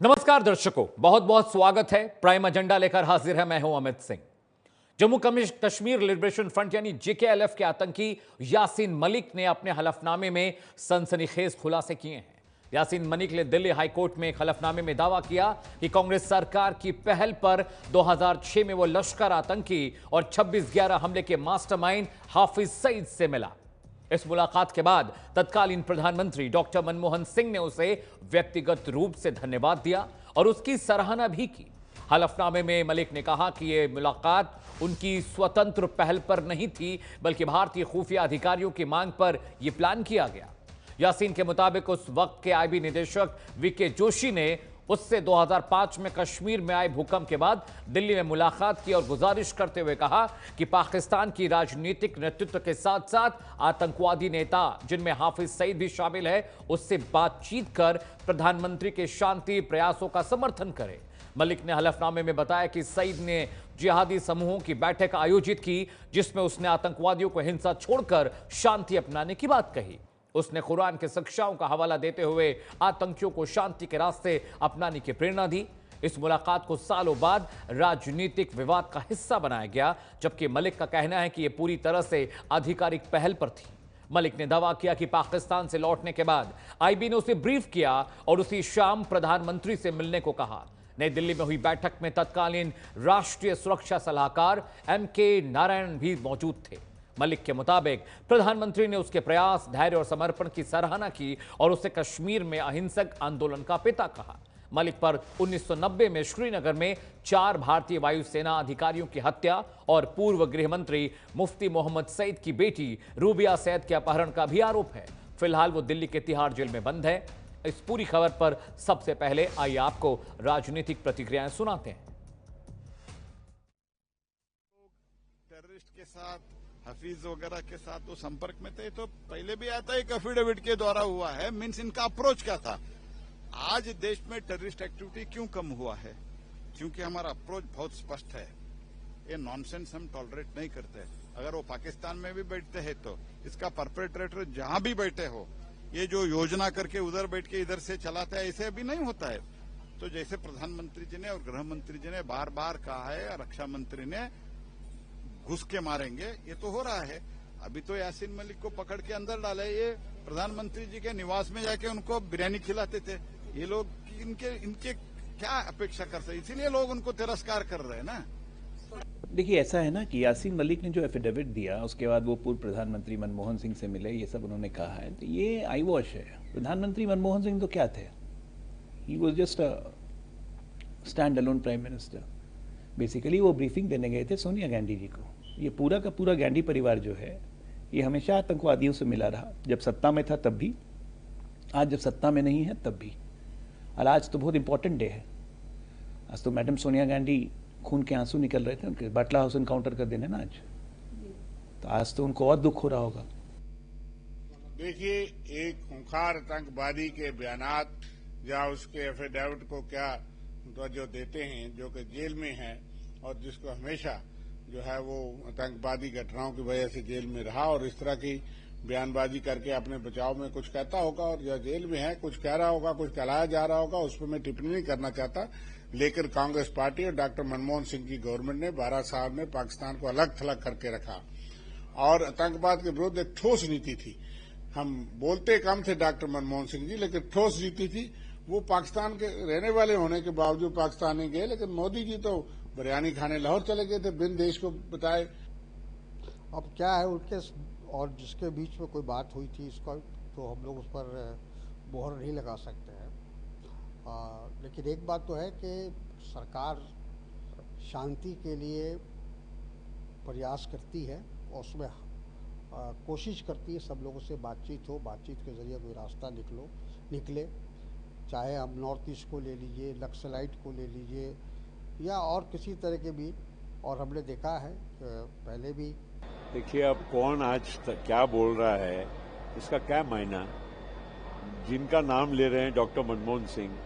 नमस्कार दर्शकों, बहुत बहुत स्वागत है। प्राइम एजेंडा लेकर हाजिर है, मैं हूं अमित सिंह। जम्मू कश्मीर लिबरेशन फ्रंट यानी जेकेएलएफ के आतंकी यासीन मलिक ने अपने हलफनामे में सनसनीखेज खुलासे किए हैं। यासीन मलिक ने दिल्ली हाईकोर्ट में एक हलफनामे में दावा किया कि कांग्रेस सरकार की पहल पर 2006 में वो लश्कर आतंकी और 26/11 हमले के मास्टरमाइंड हाफिज सईद से मिला। इस मुलाकात के बाद तत्कालीन प्रधानमंत्री डॉक्टर मनमोहन सिंह ने उसे व्यक्तिगत रूप से धन्यवाद दिया और उसकी सराहना भी की। हलफनामे में मलिक ने कहा कि यह मुलाकात उनकी स्वतंत्र पहल पर नहीं थी, बल्कि भारतीय खुफिया अधिकारियों की मांग पर यह प्लान किया गया। यासीन के मुताबिक उस वक्त के आईबी निदेशक वीके जोशी ने उससे 2005 में कश्मीर में आए भूकंप के बाद दिल्ली में मुलाकात की और गुजारिश करते हुए कहा कि पाकिस्तान की राजनीतिक नेतृत्व के साथ साथ आतंकवादी नेता, जिनमें हाफिज सईद भी शामिल है, उससे बातचीत कर प्रधानमंत्री के शांति प्रयासों का समर्थन करें। मलिक ने हलफनामे में बताया कि सईद ने जिहादी समूहों की बैठक आयोजित की, जिसमें उसने आतंकवादियों को हिंसा छोड़कर शांति अपनाने की बात कही। उसने कुरान के शिक्षाओं का हवाला देते हुए आतंकियों को शांति के रास्ते अपनाने की प्रेरणा दी। इस मुलाकात को सालों बाद राजनीतिक विवाद का हिस्सा बनाया गया, जबकि मलिक का कहना है कि यह पूरी तरह से आधिकारिक पहल पर थी। मलिक ने दावा किया कि पाकिस्तान से लौटने के बाद आईबी ने उसे ब्रीफ किया और उसी शाम प्रधानमंत्री से मिलने को कहा। नई दिल्ली में हुई बैठक में तत्कालीन राष्ट्रीय सुरक्षा सलाहकार MK नारायण भी मौजूद थे। मलिक के मुताबिक प्रधानमंत्री ने उसके प्रयास, धैर्य और समर्पण की सराहना की और उसे कश्मीर में अहिंसक आंदोलन का पिता कहा। मलिक पर 1990 में श्रीनगर में 4 भारतीय वायुसेना अधिकारियों की हत्या और पूर्व गृह मंत्री मुफ्ती मोहम्मद सईद की बेटी रूबिया सईद के अपहरण का भी आरोप है। फिलहाल वो दिल्ली के तिहाड़ जेल में बंद है। इस पूरी खबर पर सबसे पहले आइए आपको राजनीतिक प्रतिक्रियाएं सुनाते हैं। टेररिस्ट के साथ, हफीज वगैरह के साथ तो संपर्क में थे, तो पहले भी आता है, एक एफिडेविट के द्वारा हुआ है। मीन्स इनका अप्रोच क्या था? आज देश में टेररिस्ट एक्टिविटी क्यों कम हुआ है? क्योंकि हमारा अप्रोच बहुत स्पष्ट है। ये नॉनसेंस हम टॉलरेट नहीं करते। अगर वो पाकिस्तान में भी बैठते हैं तो इसका परपेट्रेटर जहां भी बैठे हो, ये जो योजना करके उधर बैठ के इधर से चलाता है, ऐसे अभी नहीं होता है। तो जैसे प्रधानमंत्री जी ने और गृह मंत्री जी ने बार बार कहा है, रक्षा मंत्री ने घुस के मारेंगे, ये तो हो रहा है। अभी तो यासीन मलिक को पकड़ के अंदर डाले, ये प्रधानमंत्री जी के निवास में जाके उनको बिरयानी खिलाते थे। ये लोग इनके क्या अपेक्षा करते हैं? इसीलिए लोग उनको तिरस्कार कर रहे हैं ना। देखिए, ऐसा है ना कि यासीन मलिक ने जो एफिडेविट दिया, उसके बाद वो पूर्व प्रधानमंत्री मनमोहन सिंह से मिले, ये सब उन्होंने कहा है, तो ये आई वॉश है। प्रधानमंत्री मनमोहन सिंह तो क्या थे? He was just a stand alone prime minister. Basically वो ब्रीफिंग देने गए थे सोनिया गांधी जी को। ये पूरा का पूरा गांधी परिवार जो है, ये हमेशा आतंकवादियों से मिला रहा। जब सत्ता में था तब भी, आज जब सत्ता में नहीं है तब भी। और आज तो बहुत इंपॉर्टेंट डे है। आज तो मैडम सोनिया गांधी खून के आंसू निकल रहे थे उनके, बाटला हाउस एनकाउंटर कर देने ना आज, तो आज तो उनको और दुख हो रहा होगा। देखिए, एक खूंखार आतंकवादी के बयानात या उसके एफिडेविट को क्या जो देते हैं, जो कि जेल में है और जिसको हमेशा जो है वो आतंकवादी घटनाओं की वजह से जेल में रहा और इस तरह की बयानबाजी करके अपने बचाव में कुछ कहता होगा, और जो जेल में है कुछ कह रहा होगा, कुछ कहलाया जा रहा होगा, उस पर मैं टिप्पणी नहीं करना चाहता। लेकिन कांग्रेस पार्टी और डॉक्टर मनमोहन सिंह की गवर्नमेंट ने 12 साल में पाकिस्तान को अलग थलग करके रखा और आतंकवाद के विरुद्ध एक ठोस नीति थी। हम बोलते कम थे डॉक्टर मनमोहन सिंह जी, लेकिन ठोस नीति थी। वो पाकिस्तान के रहने वाले होने के बावजूद पाकिस्तान नहीं गए, लेकिन मोदी जी तो बिरयानी खाने लाहौर चले गए थे बिन देश को बताए। अब क्या है उनके और जिसके बीच में कोई बात हुई थी, इसका तो हम लोग उस पर मोहर नहीं लगा सकते हैं। लेकिन एक बात तो है कि सरकार शांति के लिए प्रयास करती है और उसमें कोशिश करती है सब लोगों से बातचीत हो, बातचीत के जरिए कोई रास्ता निकले। चाहे हम नॉर्थ ईस्ट को ले लीजिए, नक्सलाइट को ले लीजिए या और किसी तरह के भी, और हमने देखा है पहले भी। देखिए, अब कौन आज क्या बोल रहा है, इसका क्या मायना? जिनका नाम ले रहे हैं डॉक्टर मनमोहन सिंह,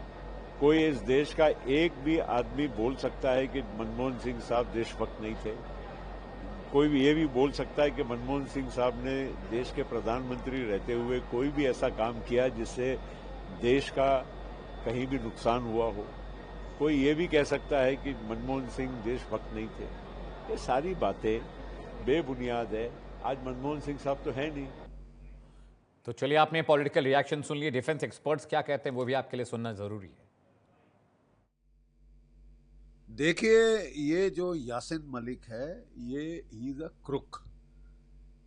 कोई इस देश का एक भी आदमी बोल सकता है कि मनमोहन सिंह साहब देशभक्त नहीं थे? कोई भी ये भी बोल सकता है कि मनमोहन सिंह साहब ने देश के प्रधानमंत्री रहते हुए कोई भी ऐसा काम किया जिससे देश का कहीं भी नुकसान हुआ हो। कोई ये भी कह सकता है कि मनमोहन सिंह देशभक्त नहीं थे। ये सारी बातें बेबुनियाद है। आज मनमोहन सिंह साहब तो है नहीं। तो चलिए, आपने पॉलिटिकल रिएक्शन सुन लिए, डिफेंस एक्सपर्ट्स क्या कहते हैं वो भी आपके लिए सुनना जरूरी है। देखिए, ये जो यासिन मलिक है, ये ही इज अ क्रुक।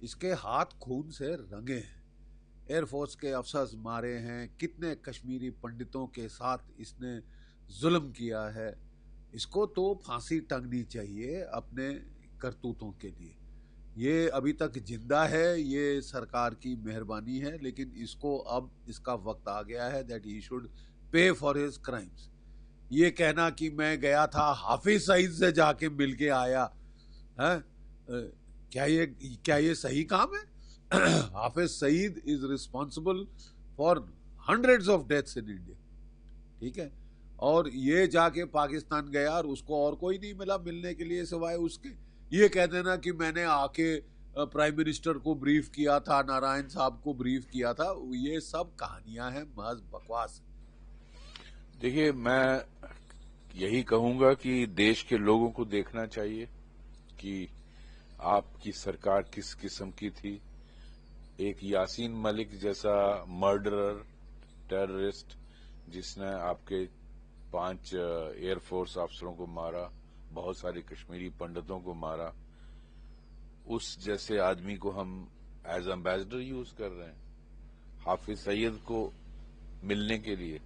इसके हाथ खून से रंगे हैं। एयरफोर्स के अफसर मारे हैं, कितने कश्मीरी पंडितों के साथ इसने जुल्म किया है। इसको तो फांसी टंगनी चाहिए अपने करतूतों के लिए। ये अभी तक जिंदा है, ये सरकार की मेहरबानी है, लेकिन इसको अब इसका वक्त आ गया है that he should pay for his crimes. ये कहना कि मैं गया था हाफिज सईद से जाके मिल के आया है, क्या ये सही काम है? Hafiz Saeed is responsible for hundreds of deaths in India, ठीक है? और ये जाके पाकिस्तान गया और उसको और कोई नहीं मिला मिलने के लिए सिवाय उसके। ये कह देना कि मैंने आके प्राइम मिनिस्टर को ब्रीफ किया था, नारायण साहब को ब्रीफ किया था, ये सब कहानियां हैं, महज बकवास। देखिए, मैं यही कहूंगा कि देश के लोगों को देखना चाहिए कि आपकी सरकार किस किस्म की थी। एक यासीन मलिक जैसा मर्डरर, टेररिस्ट, जिसने आपके 5 एयरफोर्स अफसरों को मारा, बहुत सारे कश्मीरी पंडितों को मारा, उस जैसे आदमी को हम एज एम्बेसडर यूज कर रहे हैं हाफिज सईद को मिलने के लिए।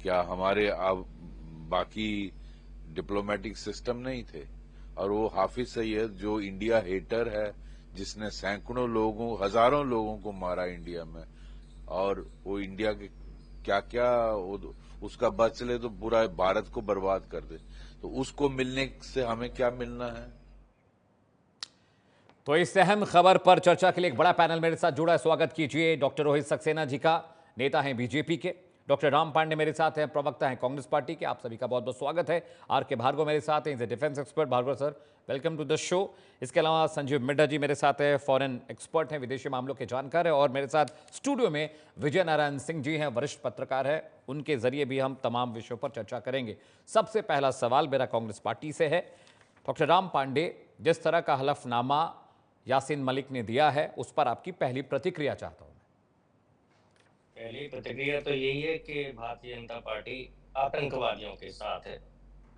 क्या हमारे बाकी डिप्लोमेटिक सिस्टम नहीं थे? और वो हाफिज सईद जो इंडिया हेटर है, जिसने सैकड़ों लोगों, हजारों लोगों को मारा इंडिया में, और वो इंडिया के क्या क्या उसका बस चले तो पूरा भारत को बर्बाद कर दे, तो उसको मिलने से हमें क्या मिलना है? तो इस अहम खबर पर चर्चा के लिए एक बड़ा पैनल मेरे साथ जुड़ा है। स्वागत कीजिए डॉक्टर रोहित सक्सेना जी का। नेता हैं बीजेपी के। डॉक्टर राम पांडे मेरे साथ हैं, प्रवक्ता हैं कांग्रेस पार्टी के। आप सभी का बहुत बहुत स्वागत है। आर के भार्गव मेरे साथ हैं, is a defence expert. Bhargav sir, welcome to the show. इसके अलावा संजीव मिड्ढा जी मेरे साथ है, फॉरेन एक्सपर्ट हैं, विदेशी मामलों के जानकार है। और मेरे साथ स्टूडियो में विजय नारायण सिंह जी हैं, वरिष्ठ पत्रकार है। उनके जरिए भी हम तमाम विषयों पर चर्चा करेंगे। सबसे पहला सवाल मेरा कांग्रेस पार्टी से है। डॉक्टर राम पांडे, जिस तरह का हलफनामा यासीन मलिक ने दिया है, उस पर आपकी पहली प्रतिक्रिया चाहता हूं। पहली प्रतिक्रिया तो यही है कि भारतीय जनता पार्टी आतंकवादियों के साथ है।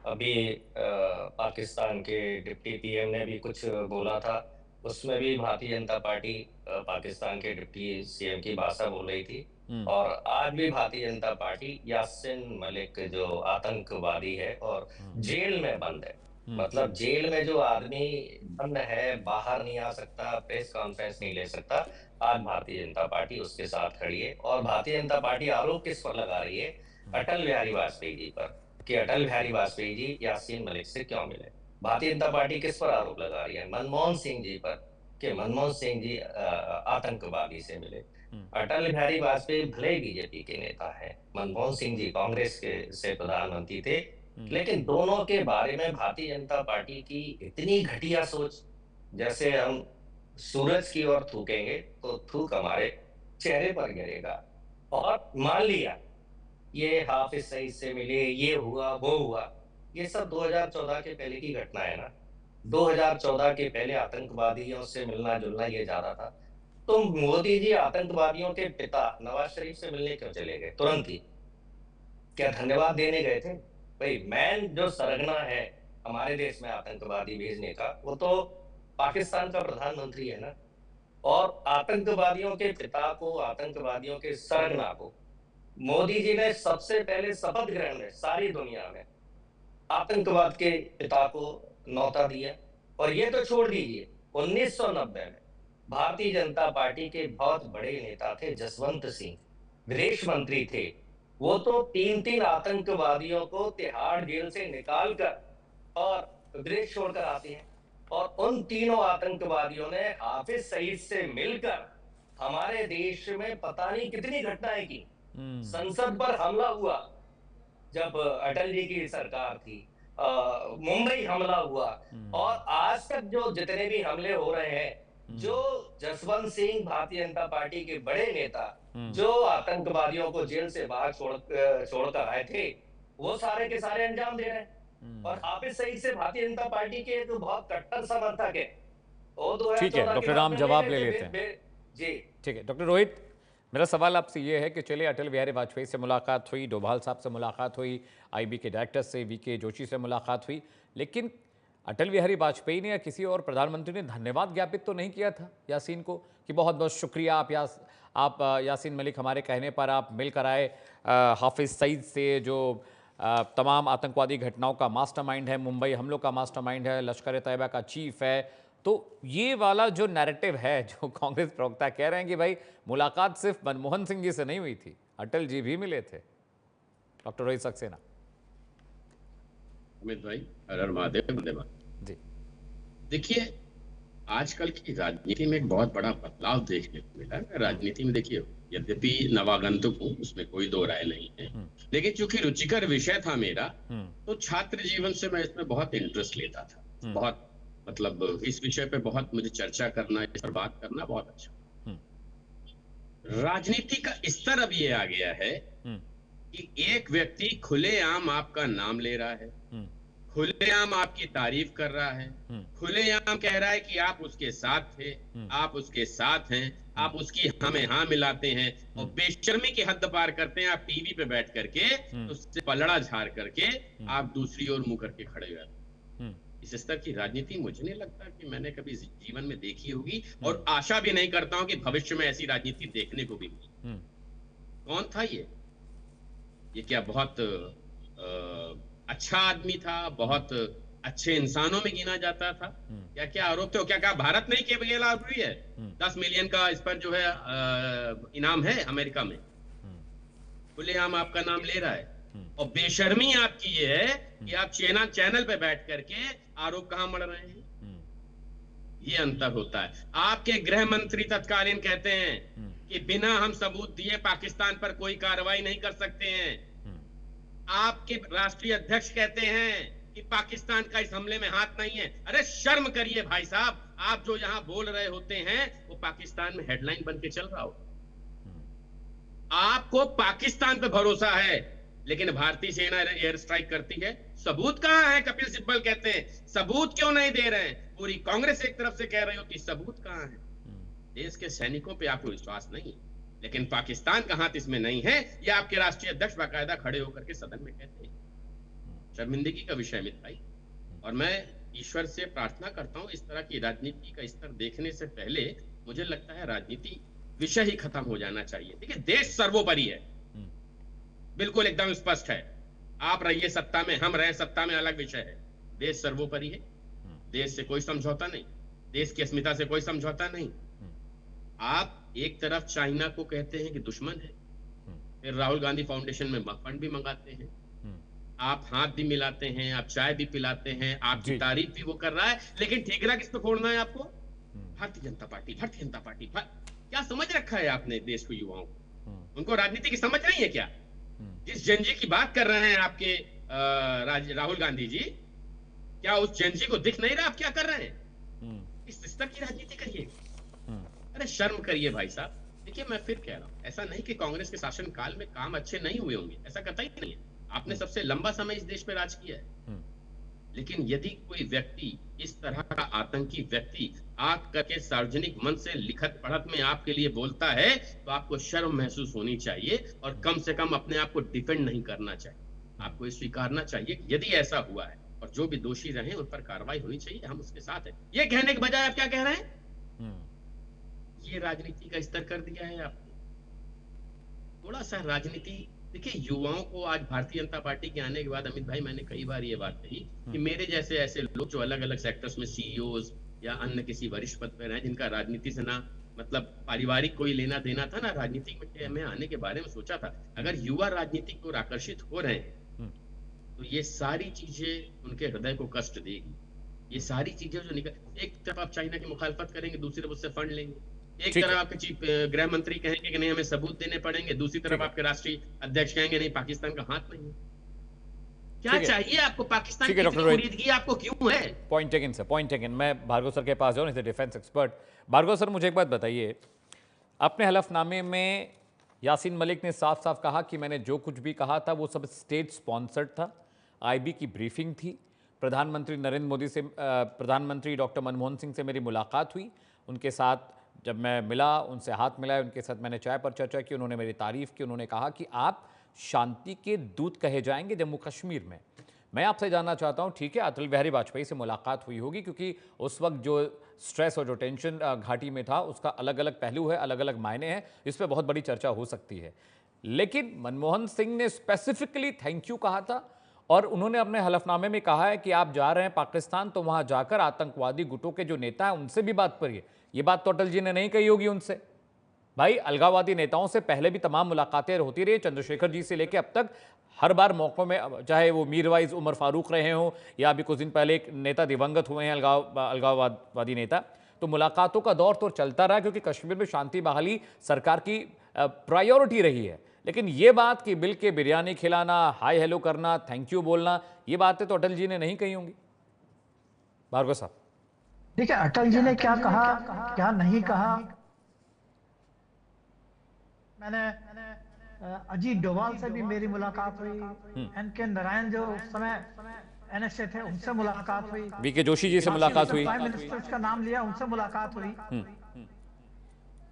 अभी पाकिस्तान के डिप्टी पीएम ने भी कुछ बोला था, उसमें भी भारतीय जनता पार्टी पाकिस्तान के डिप्टी सीएम की भाषा बोल रही थी। और आज भी भारतीय जनता पार्टी यासीन मलिक जो आतंकवादी है और जेल में बंद है, मतलब जेल में जो आदमी बंद है, बाहर नहीं आ सकता, प्रेस कॉन्फ्रेंस नहीं ले सकता, आज भारतीय जनता पार्टी उसके साथ खड़ी है। और भारतीय जनता पार्टी आरोप किस पर लगा रही है? अटल बिहारी वाजपेयी जी पर, कि अटल बिहारी वाजपेयी जी यासीन मलिक से क्यों मिले। भारतीय जनता पार्टी किस पर आरोप लगा रही है? मनमोहन सिंह जी पर, कि मनमोहन सिंह जी आतंकवादी से मिले। अटल बिहारी वाजपेयी भले ही बीजेपी के नेता है, मनमोहन सिंह जी कांग्रेस के से प्रधानमंत्री थे, लेकिन दोनों के बारे में भारतीय जनता पार्टी की इतनी घटिया सोच, जैसे हम सूरज की ओर थूकेंगे तो थूक हमारे चेहरे पर गिरेगा। और मान लिया ये हाफिज सईद से मिले, ये हुआ वो हुआ, ये सब 2014 के पहले की घटना है ना। 2014 के पहले आतंकवादियों से मिलना जुलना ये ज्यादा था। तो मोदी जी आतंकवादियों के पिता नवाज शरीफ से मिलने क्यों चले गए तुरंत ही? क्या धन्यवाद देने गए थे? भाई, मैन जो सरगना है हमारे देश में आतंकवादी भेजने का, वो तो पाकिस्तान का प्रधानमंत्री है ना। और आतंकवादियों के पिता को, आतंकवादियों के सरगना को मोदी जी ने सबसे पहले शपथ ग्रहण में सारी दुनिया में आतंकवाद के पिता को न्योता दिया। और ये तो छोड़ दीजिए, 1990 में भारतीय जनता पार्टी के बहुत बड़े नेता थे जसवंत सिंह, विदेश मंत्री थे, वो तो 3 आतंकवादियों को तिहाड़ जेल से निकालकर और विदेश छोड़कर आते हैं। और उन तीनों आतंकवादियों ने हाफिज सईद से मिलकर हमारे देश में पता नहीं कितनी घटनाएं की। संसद पर हमला हुआ जब अटल जी की सरकार थी, मुंबई हमला हुआ, और आज तक जो जितने भी हमले हो रहे हैं जो जसवंत सिंह भारतीय जनता पार्टी के बड़े नेता जो आतंकवादियों को जेल से बाहर छोड़कर आए थे, वो सारे के सारे अंजाम दे रहे हैं। और हाफिज सईद से भारतीय जनता पार्टी के तो बहुत कट्टर समर्थक है। वो ठीक है, डॉक्टर राम जवाब ले लेते हैं। जी ठीक है डॉक्टर रोहित, मेरा सवाल आपसे ये है कि चलिए अटल बिहारी वाजपेयी से मुलाकात हुई, डोभाल साहब से मुलाकात हुई, आईबी के डायरेक्टर से वीके जोशी से मुलाकात हुई, लेकिन अटल बिहारी वाजपेयी ने या किसी और प्रधानमंत्री ने धन्यवाद ज्ञापित तो नहीं किया था यासीन को कि बहुत बहुत शुक्रिया, आप यासीन मलिक हमारे कहने पर आप मिलकर आए हाफिज सईद से, जो तमाम आतंकवादी घटनाओं का मास्टरमाइंड है, मुंबई हमलों का मास्टरमाइंड है, लश्कर तैयबा का चीफ है। तो ये वाला जो नैरेटिव है, जो कांग्रेस प्रवक्ता कह रहे हैं कि भाई मुलाकात सिर्फ मनमोहन सिंह जी से नहीं हुई थी, अटल जी भी मिले थे। डॉक्टर रोहित सक्सेना। अमित भाई, हर हर महादेव, वंदे मातरम। जी देखिए, आजकल की राजनीति में एक बहुत बड़ा बदलाव देखने को मिला है। राजनीति में देखिए, यद्यपि नवागंतुक हूँ, उसमें कोई दो राय नहीं है, लेकिन चूंकि रुचिकर विषय था मेरा, तो छात्र जीवन से मैं इसमें बहुत इंटरेस्ट लेता था। बहुत मतलब इस विषय पे बहुत मुझे चर्चा करना, इस पर बात करना बहुत अच्छा। राजनीति का स्तर अब ये आ गया है कि एक व्यक्ति खुलेआम आपका नाम ले रहा है, खुलेआम आपकी तारीफ कर रहा है, खुलेआम कह रहा है कि आप उसके साथ थे, आप उसके साथ हैं, आप उसकी हाँ में हाँ मिलाते हैं, और बेशर्मी की हद पार करते हैं। आप टीवी पे बैठ करके उससे पलड़ा झाड़ करके आप दूसरी ओर मुंह करके खड़े हुए हैं। इस स्तर की राजनीति मुझे नहीं लगता कि मैंने कभी जीवन में देखी होगी, और आशा भी नहीं करता हूं कि भविष्य में ऐसी राजनीति देखने को भी मिले। कौन था ये क्या बहुत अच्छा आदमी था, बहुत अच्छे इंसानों में गिना जाता था? क्या आरोप थे? क्या भारत नहीं केवल आरोपी है? 10 मिलियन का इस पर जो है इनाम है अमेरिका में। खुलेआम आपका नाम ले रहा है, और बेशर्मी आपकी ये है कि आप चैनल पे बैठ करके आरोप कहां मढ़ रहे हैं। ये अंतर होता है। आपके गृह मंत्री तत्कालीन कहते हैं कि बिना हम सबूत दिए पाकिस्तान पर कोई कार्रवाई नहीं कर सकते हैं। आपके राष्ट्रीय अध्यक्ष कहते हैं कि पाकिस्तान का इस हमले में हाथ नहीं है। अरे शर्म करिए भाई साहब, आप जो यहां बोल रहे होते हैं वो पाकिस्तान में हेडलाइन बन के चल रहा हो। आपको पाकिस्तान पे भरोसा है, लेकिन भारतीय सेना एयर स्ट्राइक करती है। सबूत कहां है? कपिल सिब्बल कहते हैं सबूत क्यों नहीं दे रहे हैं। पूरी कांग्रेस एक तरफ से कह रही होती सबूत कहां है। देश के सैनिकों पे आपको विश्वास नहीं, लेकिन पाकिस्तान का हाथ इसमें नहीं है। यह आपके राष्ट्रीय अध्यक्ष बाकायदा खड़े होकर के सदन में कहते हैं। शर्मिंदगी का विषय अमित भाई, और मैं ईश्वर से प्रार्थना करता हूं इस तरह की राजनीति का स्तर देखने से पहले मुझे लगता है राजनीति विषय ही खत्म हो जाना चाहिए। देखिए, देश सर्वोपरि है, बिल्कुल एकदम स्पष्ट है। आप रहिए सत्ता में, हम रहे सत्ता में, अलग विषय है। देश सर्वोपरि है, देश से कोई समझौता नहीं, देश की अस्मिता से कोई समझौता नहीं। आप एक तरफ चाइना को कहते हैं कि दुश्मन है, फिर राहुल गांधी फाउंडेशन में फंड भी मंगाते हैं, आप हाथ भी मिलाते हैं, आप चाय भी पिलाते हैं, आपकी तारीफ भी वो कर रहा है, लेकिन ठेकरा किस पे फोड़ना है आपको? Bharatiya Janata party, Bharatiya Janata party. क्या समझ रखा है आपने देश को, युवाओं को? उनको राजनीति की समझ नहीं है क्या? जिस जनजी की बात कर रहे हैं आपके राहुल गांधी जी, क्या उस जनजी को दिख नहीं रहा आप क्या कर रहे हैं? इस स्तर की राजनीति करिए। अरे शर्म करिए भाई साहब। देखिए, मैं फिर कह रहा हूं, ऐसा नहीं कि कांग्रेस के शासन काल में काम अच्छे नहीं हुए होंगे, ऐसा कतई नहीं है। आपने सबसे लंबा समय इस देश पे राज किया है, लेकिन यदि कोई व्यक्ति, इस तरह का आतंकी व्यक्ति आग करके सार्वजनिक मंच से लिखत पढ़त में आपके लिए बोलता है, तो आपको शर्म महसूस होनी चाहिए, और कम से कम अपने आप को डिफेंड नहीं करना चाहिए। आपको ये स्वीकारना चाहिए कि यदि ऐसा हुआ है और जो भी दोषी रहे उन पर कार्रवाई होनी चाहिए, हम उसके साथ हैं। ये कहने के बजाय आप क्या कह रहे हैं? ये राजनीति का स्तर कर दिया है आपने। थोड़ा सा राजनीति देखिए। युवाओं को आज भारतीय जनता पार्टी के आने के बाद अमित भाई, मैंने कई बार ये बात कही कि मेरे जैसे ऐसे लोग जो अलग अलग सेक्टर्स में सीईओज या अन्य किसी वरिष्ठ पद पर हैं, जिनका राजनीति से ना मतलब पारिवारिक कोई लेना देना था ना राजनीति में आने के बारे में सोचा था, अगर युवा राजनीति की ओर आकर्षित हो रहे हैं तो ये सारी चीजें उनके हृदय को कष्ट देगी। ये सारी चीजें जो निकल, एक तरफ आप चाइना की मुखालफत करेंगे, दूसरी तरफ उससे फंड लेंगे, एक तरफ आपके चीफ गृह मंत्री कहेंगे कि नहीं हमें सबूत देने पड़ेंगे, दूसरी तरफ आपके राष्ट्रीय अध्यक्ष कहेंगे नहीं पाकिस्तान का हाथ नहीं है। क्या चाहिए आपको? पाकिस्तान ठीक की है, इतनी डॉक्टर रोहित। मुरीदगी आपको क्यों है? Point taken sir, point taken. मैं भार्गव सर के पास जाऊँ, नहीं डिफेंस एक्सपर्ट। भार्गव सर, मुझे एक बात बताइए, अपने हलफनामे में यासीन मलिक ने साफ साफ कहा कि मैंने जो कुछ भी कहा था वो सब स्टेट स्पॉन्सर्ड था, आईबी की ब्रीफिंग थी, प्रधानमंत्री नरेंद्र मोदी से, प्रधानमंत्री डॉक्टर मनमोहन सिंह से मेरी मुलाकात हुई, उनके साथ जब मैं मिला, उनसे हाथ मिलाया, उनके साथ मैंने चाय पर चर्चा की, उन्होंने मेरी तारीफ की, उन्होंने कहा कि आप शांति के दूत कहे जाएंगे जम्मू कश्मीर में। मैं आपसे जानना चाहता हूं, ठीक है, अटल बिहारी वाजपेयी से मुलाकात हुई होगी क्योंकि उस वक्त जो स्ट्रेस और जो टेंशन घाटी में था उसका अलग अलग पहलू है, अलग अलग मायने हैं, इस पर बहुत बड़ी चर्चा हो सकती है। लेकिन मनमोहन सिंह ने स्पेसिफिकली थैंक यू कहा था और उन्होंने अपने हलफनामे में कहा है कि आप जा रहे हैं पाकिस्तान तो वहां जाकर आतंकवादी गुटों के जो नेता हैं उनसे भी बात करिए। ये बात तो अटल जी ने नहीं कही होगी उनसे। भाई, अलगाववादी नेताओं से पहले भी तमाम मुलाकातें होती रही, चंद्रशेखर जी से लेकर अब तक हर बार मौक़ों में, चाहे वो मीरवाइज उमर फारूक रहे हों या अभी कुछ दिन पहले एक नेता दिवंगत हुए हैं अलगाववादी नेता, तो मुलाकातों का दौर तो चलता रहा क्योंकि कश्मीर में शांति बहाली सरकार की प्रायोरिटी रही है। लेकिन ये बात कि बिल के बिरयानी खिलाना, हाय हेलो करना, थैंक यू बोलना, ये बातें तो अटल जी ने नहीं कही होंगी। भार्गव साहब, देखिए, अटल जी ने क्या कहा, क्या नहीं कहा, मैंने अजीत डोभाल से भी मेरी मुलाकात हुई, एन.के. नारायण जो उस समय एनएसए थे उनसे मुलाकात हुई, वीके जोशी जी से मुलाकात हुई, प्राइम मिनिस्टर का नाम लिया, उनसे मुलाकात हुई।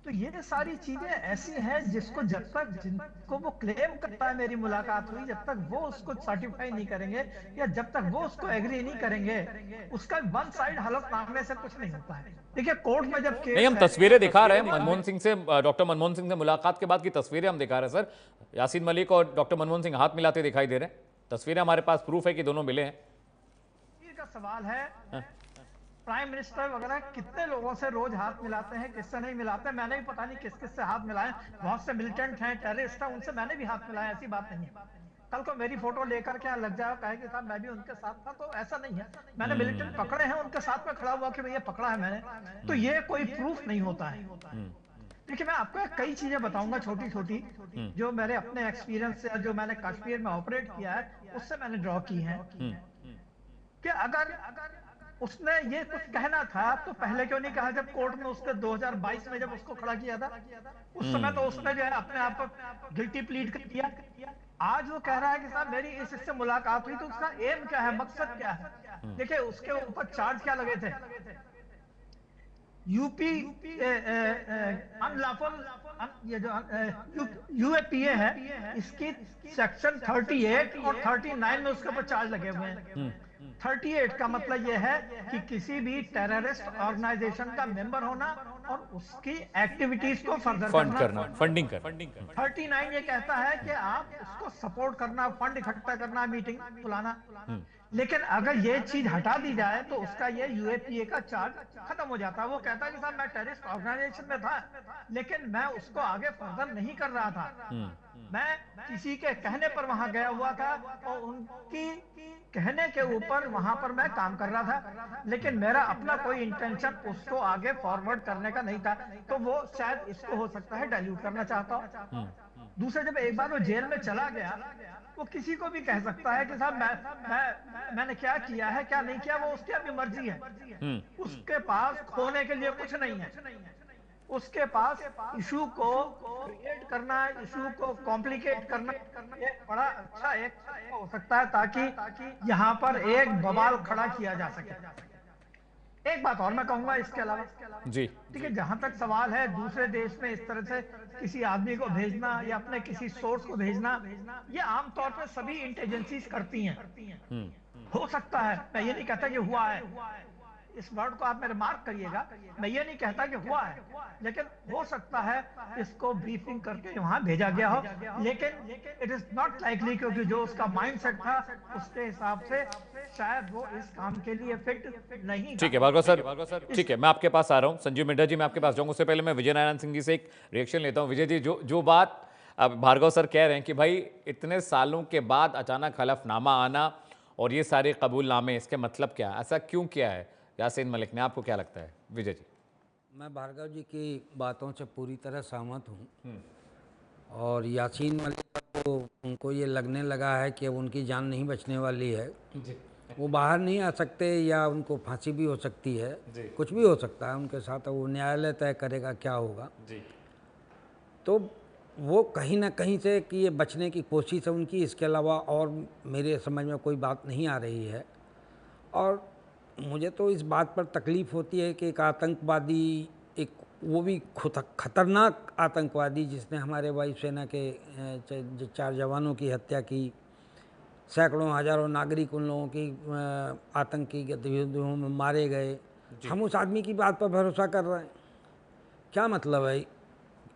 तो ये सारी चीजें ऐसी हैं जिसको जब तक जिनको वो क्लेम करता है मेरी मुलाकात हुई, जब तक वो उसको सर्टिफाई नहीं करेंगे या जब तक वो उसको एग्री नहीं करेंगे, उसका वन साइड हलफनामे से कुछ नहीं होता है। देखिए, कोर्ट में जब केस नहीं, हम तस्वीरें दिखा रहे हैं मनमोहन सिंह से, डॉक्टर मनमोहन सिंह से मुलाकात के बाद की तस्वीरें हम दिखा रहे हैं सर। यासीन मलिक और डॉक्टर मनमोहन सिंह हाथ मिलाते दिखाई दे रहे हैं, तस्वीरें हमारे पास प्रूफ है कि दोनों मिले हैं। का सवाल है, प्राइम मिनिस्टर वगैरह कितने लोगों से रोज हाथ मिलाते हैं, किससे नहीं मिलाते, मैंने भी पता नहीं किस किस से हाथ मिलाए, बहुत से मिलिटेंट हैं, टेररिस्ट हैं, उनसे मैंने भी हाथ मिलाया, ऐसी बात नहीं है। कल को मेरी फोटो लेकर क्या लग जाए, कहे कि साहब मैं भी उनके साथ था, तो ऐसा नहीं है। मैंने मिलिटेंट पकड़े हैं, उनके साथ में खड़ा हुआ कि भैया पकड़ा है मैंने, तो ये कोई प्रूफ नहीं होता है। देखिए, मैं आपको कई चीजें बताऊंगा छोटी छोटी जो मेरे अपने एक्सपीरियंस से, जो मैंने कश्मीर में ऑपरेट किया है उससे मैंने ड्रॉ की है कि अगर उसने ये कुछ कहना था तो पहले क्यों नहीं कहा जब कोर्ट में उसके 2022 में जब उसको खड़ा किया था, उस समय तो उसने जो है अपने आप को गिल्टी प्लीड कर दिया। आज वो कह रहा है कि साहब मेरी इससे मुलाकात हुई, तो उसका एम क्या है, मकसद क्या है? देखिए, उसके ऊपर चार्ज क्या लगे थे, यूपी अनलॉफुल, ये जो यूएपीए है, इसकी सेक्शन 38 और 39 में उसके ऊपर चार्ज लगे हुए हैं। 38 का मतलब यह है कि किसी भी टेररिस्ट ऑर्गेनाइजेशन का मेंबर होना और उसकी एक्टिविटीज को फर्दर करना, फंडिंग करना। 39 ये कहता है कि आप उसको सपोर्ट करना, फंड इकट्ठा करना, मीटिंग बुलाना। लेकिन अगर ये चीज हटा दी जाए तो उसका ये यूएपीए का चार्ज खत्म हो जाता है। वो कहता है कि साहब मैं टेररिस्ट ऑर्गेनाइजेशन में था, लेकिन मैं उसको आगे फर्दर नहीं कर रहा था, मैं किसी के कहने पर वहां गया हुआ था और उनकी कहने के ऊपर वहां पर मैं काम कर रहा था, लेकिन मेरा अपना कोई इंटेंशन उसको आगे फॉरवर्ड करने का नहीं था। तो वो शायद इसको हो सकता है डाइल्यूट करना चाहता हो। दूसरा, जब एक बार वो जेल में चला गया, वो किसी को भी कह सकता है कि साहब मैंने क्या किया है, क्या नहीं किया, वो उसकी अपनी मर्जी है। उसके पास खोने के लिए कुछ नहीं है। उसके पास इशू को क्रिएट करना, इशू को कॉम्प्लिकेट करना एक बड़ा अच्छा एक हो सकता है ताकि यहाँ पर एक बवाल खड़ा किया जा सके। एक बात और मैं कहूंगा इसके अलावा जी, ठीक है, जहां तक सवाल है दूसरे देश में इस तरह से किसी आदमी को भेजना या अपने किसी सोर्स को भेजना, ये आमतौर पर सभी इंटेलिजेंसीज करती हैं। हो सकता है, मैं ये नहीं कहता कि हुआ है, इस वर्ड को आप मेरे मार्क करिएगा, मैं ये नहीं कहता कि हुआ है, लेकिन हो सकता है इसको ब्रीफिंग करके वहां भेजा गया हो, लेकिन इट इज नॉट लाइकली, क्योंकि जो उसका माइंडसेट था उसके हिसाब से शायद वो इस काम के लिए फिट नहीं था। ठीक है भार्गव सर, ठीक है, मैं आपके पास आ रहा हूं। संजीव मिड्ढा जी, मैं आपके पास जाऊंगा, उससे पहले मैं विजय नारायण सिंह जी से एक रिएक्शन लेता हूं। विजय जी, जो बात अब भार्गव सर कह रहे हैं कि भाई इतने सालों के बाद अचानक हलफनामा आना और ये सारे कबूलनामे, इसके मतलब क्या, ऐसा क्यों किया है यासीन मलिक ने, आपको क्या लगता है? विजय जी। मैं भार्गव जी की बातों से पूरी तरह सहमत हूँ और यासीन मलिक का उनको ये लगने लगा है कि अब उनकी जान नहीं बचने वाली है, वो बाहर नहीं आ सकते या उनको फांसी भी हो सकती है, कुछ भी हो सकता है उनके साथ, वो न्यायालय तय करेगा क्या होगा। तो वो कहीं ना कहीं से कि ये बचने की कोशिश है उनकी, इसके अलावा और मेरे समझ में कोई बात नहीं आ रही है। और मुझे तो इस बात पर तकलीफ़ होती है कि एक आतंकवादी, एक वो भी खतरनाक आतंकवादी जिसने हमारे वायुसेना के 4 जवानों की हत्या की, सैकड़ों हजारों नागरिक उन लोगों की आतंकी गतिविधियों में मारे गए, हम उस आदमी की बात पर भरोसा कर रहे हैं। क्या मतलब है?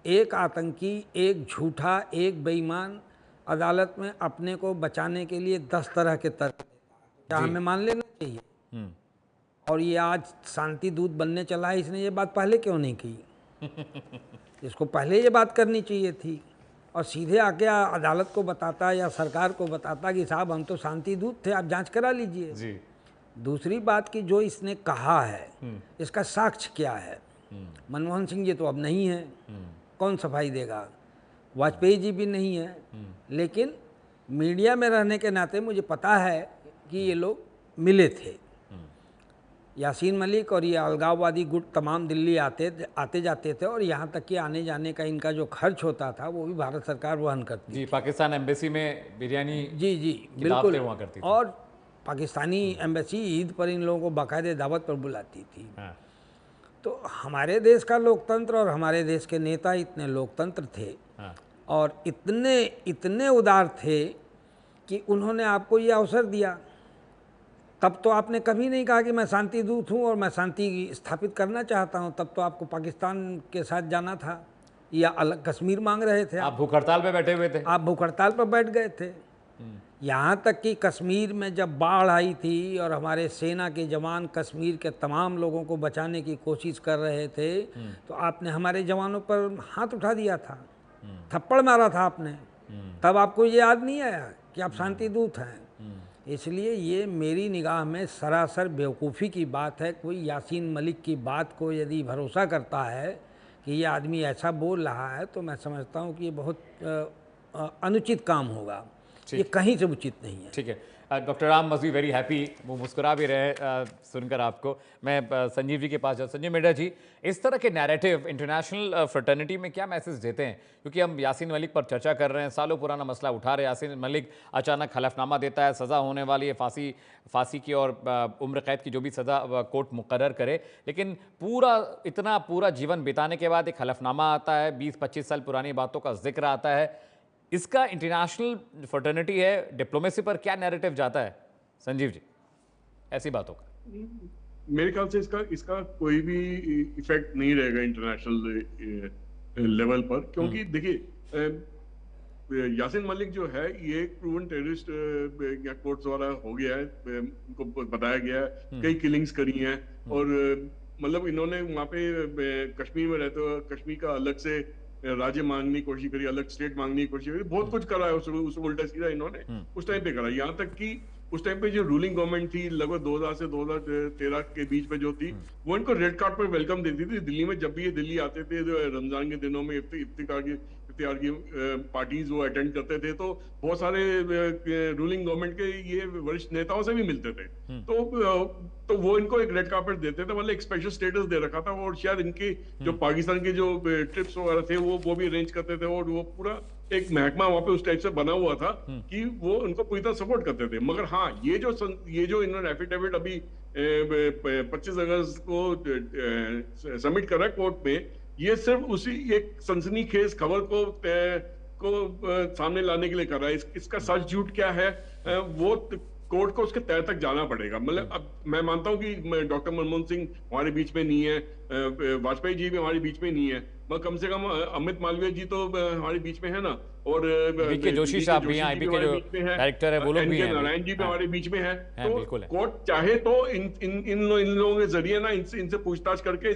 एक आतंकी, एक झूठा, एक बेईमान अदालत में अपने को बचाने के लिए 10 तरह के तर्क देता है, क्या हमें मान लेना चाहिए? और ये आज शांति दूत बनने चला है, इसने ये बात पहले क्यों नहीं की? इसको पहले ये बात करनी चाहिए थी और सीधे आके अदालत को बताता या सरकार को बताता कि साहब हम तो शांति दूत थे, आप जांच करा लीजिए। दूसरी बात कि जो इसने कहा है इसका साक्ष्य क्या है? मनमोहन सिंह जी तो अब नहीं है, कौन सफाई देगा? वाजपेयी जी भी नहीं है, लेकिन मीडिया में रहने के नाते मुझे पता है कि ये लोग मिले थे। यासीन मलिक और ये अलगाववादी गुट तमाम दिल्ली आते जाते थे और यहाँ तक कि आने जाने का इनका जो खर्च होता था वो भी भारत सरकार वहन करती जी। पाकिस्तान एम्बेसी में बिरयानी जी बिल्कुल हुआ करती थी। और पाकिस्तानी एम्बेसी ईद पर इन लोगों को बाकायदे दावत पर बुलाती थी। तो हमारे देश का लोकतंत्र और हमारे देश के नेता इतने लोकतंत्र थे और इतने उदार थे कि उन्होंने आपको ये अवसर दिया। तब तो आपने कभी नहीं कहा कि मैं शांति दूत हूँ और मैं शांति स्थापित करना चाहता हूँ। तब तो आपको पाकिस्तान के साथ जाना था या अलग कश्मीर मांग रहे थे। आप भूख हड़ताल पे बैठे हुए थे। आप भूख हड़ताल पर बैठ गए थे। यहाँ तक कि कश्मीर में जब बाढ़ आई थी और हमारे सेना के जवान कश्मीर के तमाम लोगों को बचाने की कोशिश कर रहे थे तो आपने हमारे जवानों पर हाथ उठा दिया था, थप्पड़ मारा था आपने। तब आपको ये याद नहीं आया कि आप शांति दूत हैं? इसलिए ये मेरी निगाह में सरासर बेवकूफ़ी की बात है। कोई यासीन मलिक की बात को यदि भरोसा करता है कि ये आदमी ऐसा बोल रहा है तो मैं समझता हूँ कि ये बहुत अनुचित काम होगा, ये कहीं से उचित नहीं है। ठीक है, doctor Ram must be very happy, वो मुस्कुरा भी रहे सुनकर आपको। मैं संजीव जी के पास जाऊँ। संजीव मिश्रा जी, इस तरह के नैरेटिव इंटरनेशनल फ्रेटर्निटी में क्या मैसेज देते हैं? क्योंकि हम यासीन मलिक पर चर्चा कर रहे हैं, सालों पुराना मसला उठा रहे हैं। यासीन मलिक अचानक हलफनामा देता है, सज़ा होने वाली है, फांसी की और उम्र कैद की जो भी सज़ा कोर्ट मुकर्रर करे, लेकिन पूरा जीवन बिताने के बाद एक हलफनामा आता है, 20-25 साल पुरानी बातों का जिक्र आता है। इसका इंटरनेशनल फ्रेटर्निटी है, डिप्लोमेसी पर क्या नैरेटिव जाता है संजीव जी ऐसी बातों का? मेरे ख्याल से इसका कोई भी इफेक्ट नहीं रहेगा इंटरनेशनल लेवल पर, क्योंकि देखिए यासीन मलिक जो है ये एक प्रूवन टेररिस्ट या कोर्ट द्वारा हो गया है, उनको बताया गया है, कई किलिंग्स करी हैं और मतलब इन्होंने वहाँ पे कश्मीर में रहते हुए कश्मीर का अलग से राज्य मांगने की कोशिश करी, अलग स्टेट मांगने की कोशिश करी, बहुत कुछ करा है उस उल्टा सीधा इन्होंने उस टाइम पे करा। यहाँ तक कि उस टाइम पे जो रूलिंग गवर्नमेंट थी लगभग 2000 से 2013 के बीच में जो थी वो इनको रेड कार्ड पर वेलकम देती थी। दिल्ली में जब भी ये दिल्ली आते थे रमजान के दिनों में इफ्तिकार की पार्टीज वो अटेंड करते थे तो बहुत सारे रूलिंग गवर्नमेंट के ये वरिष्ठ नेताओं से भी मिलते थे। तो वो इनको एक रेड कार्पेट देते थे, मतलब एक स्पेशल स्टेटस दे रखा था और शायद इनके जो पाकिस्तान के जो ट्रिप्स वगैरह थे वो भी अरेंज करते थे और वो पूरा एक महकमा वहां पे उस टाइप से बना हुआ था कि वो उनको पूरी तरह सपोर्ट करते थे। मगर हाँ, ये जो इन्होंने एफिडेविट अभी 25 अगस्त को सबमिट करा कोर्ट में, ये सिर्फ उसी एक सनसनीखेज खबर को सामने लाने के लिए कर रहा है। इसका सच झूठ क्या है वो कोर्ट को उसके तय तक जाना पड़ेगा। मतलब अब मैं मानता हूं कि डॉक्टर मनमोहन सिंह हमारे बीच में नहीं है, वाजपेयी जी भी हमारे बीच में नहीं है, मगर कम से कम अमित मालवीय जी तो हमारे बीच में है ना, और बीके जोशी साहब भी हैं, बीके जो डायरेक्टर है वो लोग भी हैं, नारायण जी भी हमारे बीच में है। तो कोर्ट चाहे तो इन लोगों के जरिए ना इनसे पूछताछ करके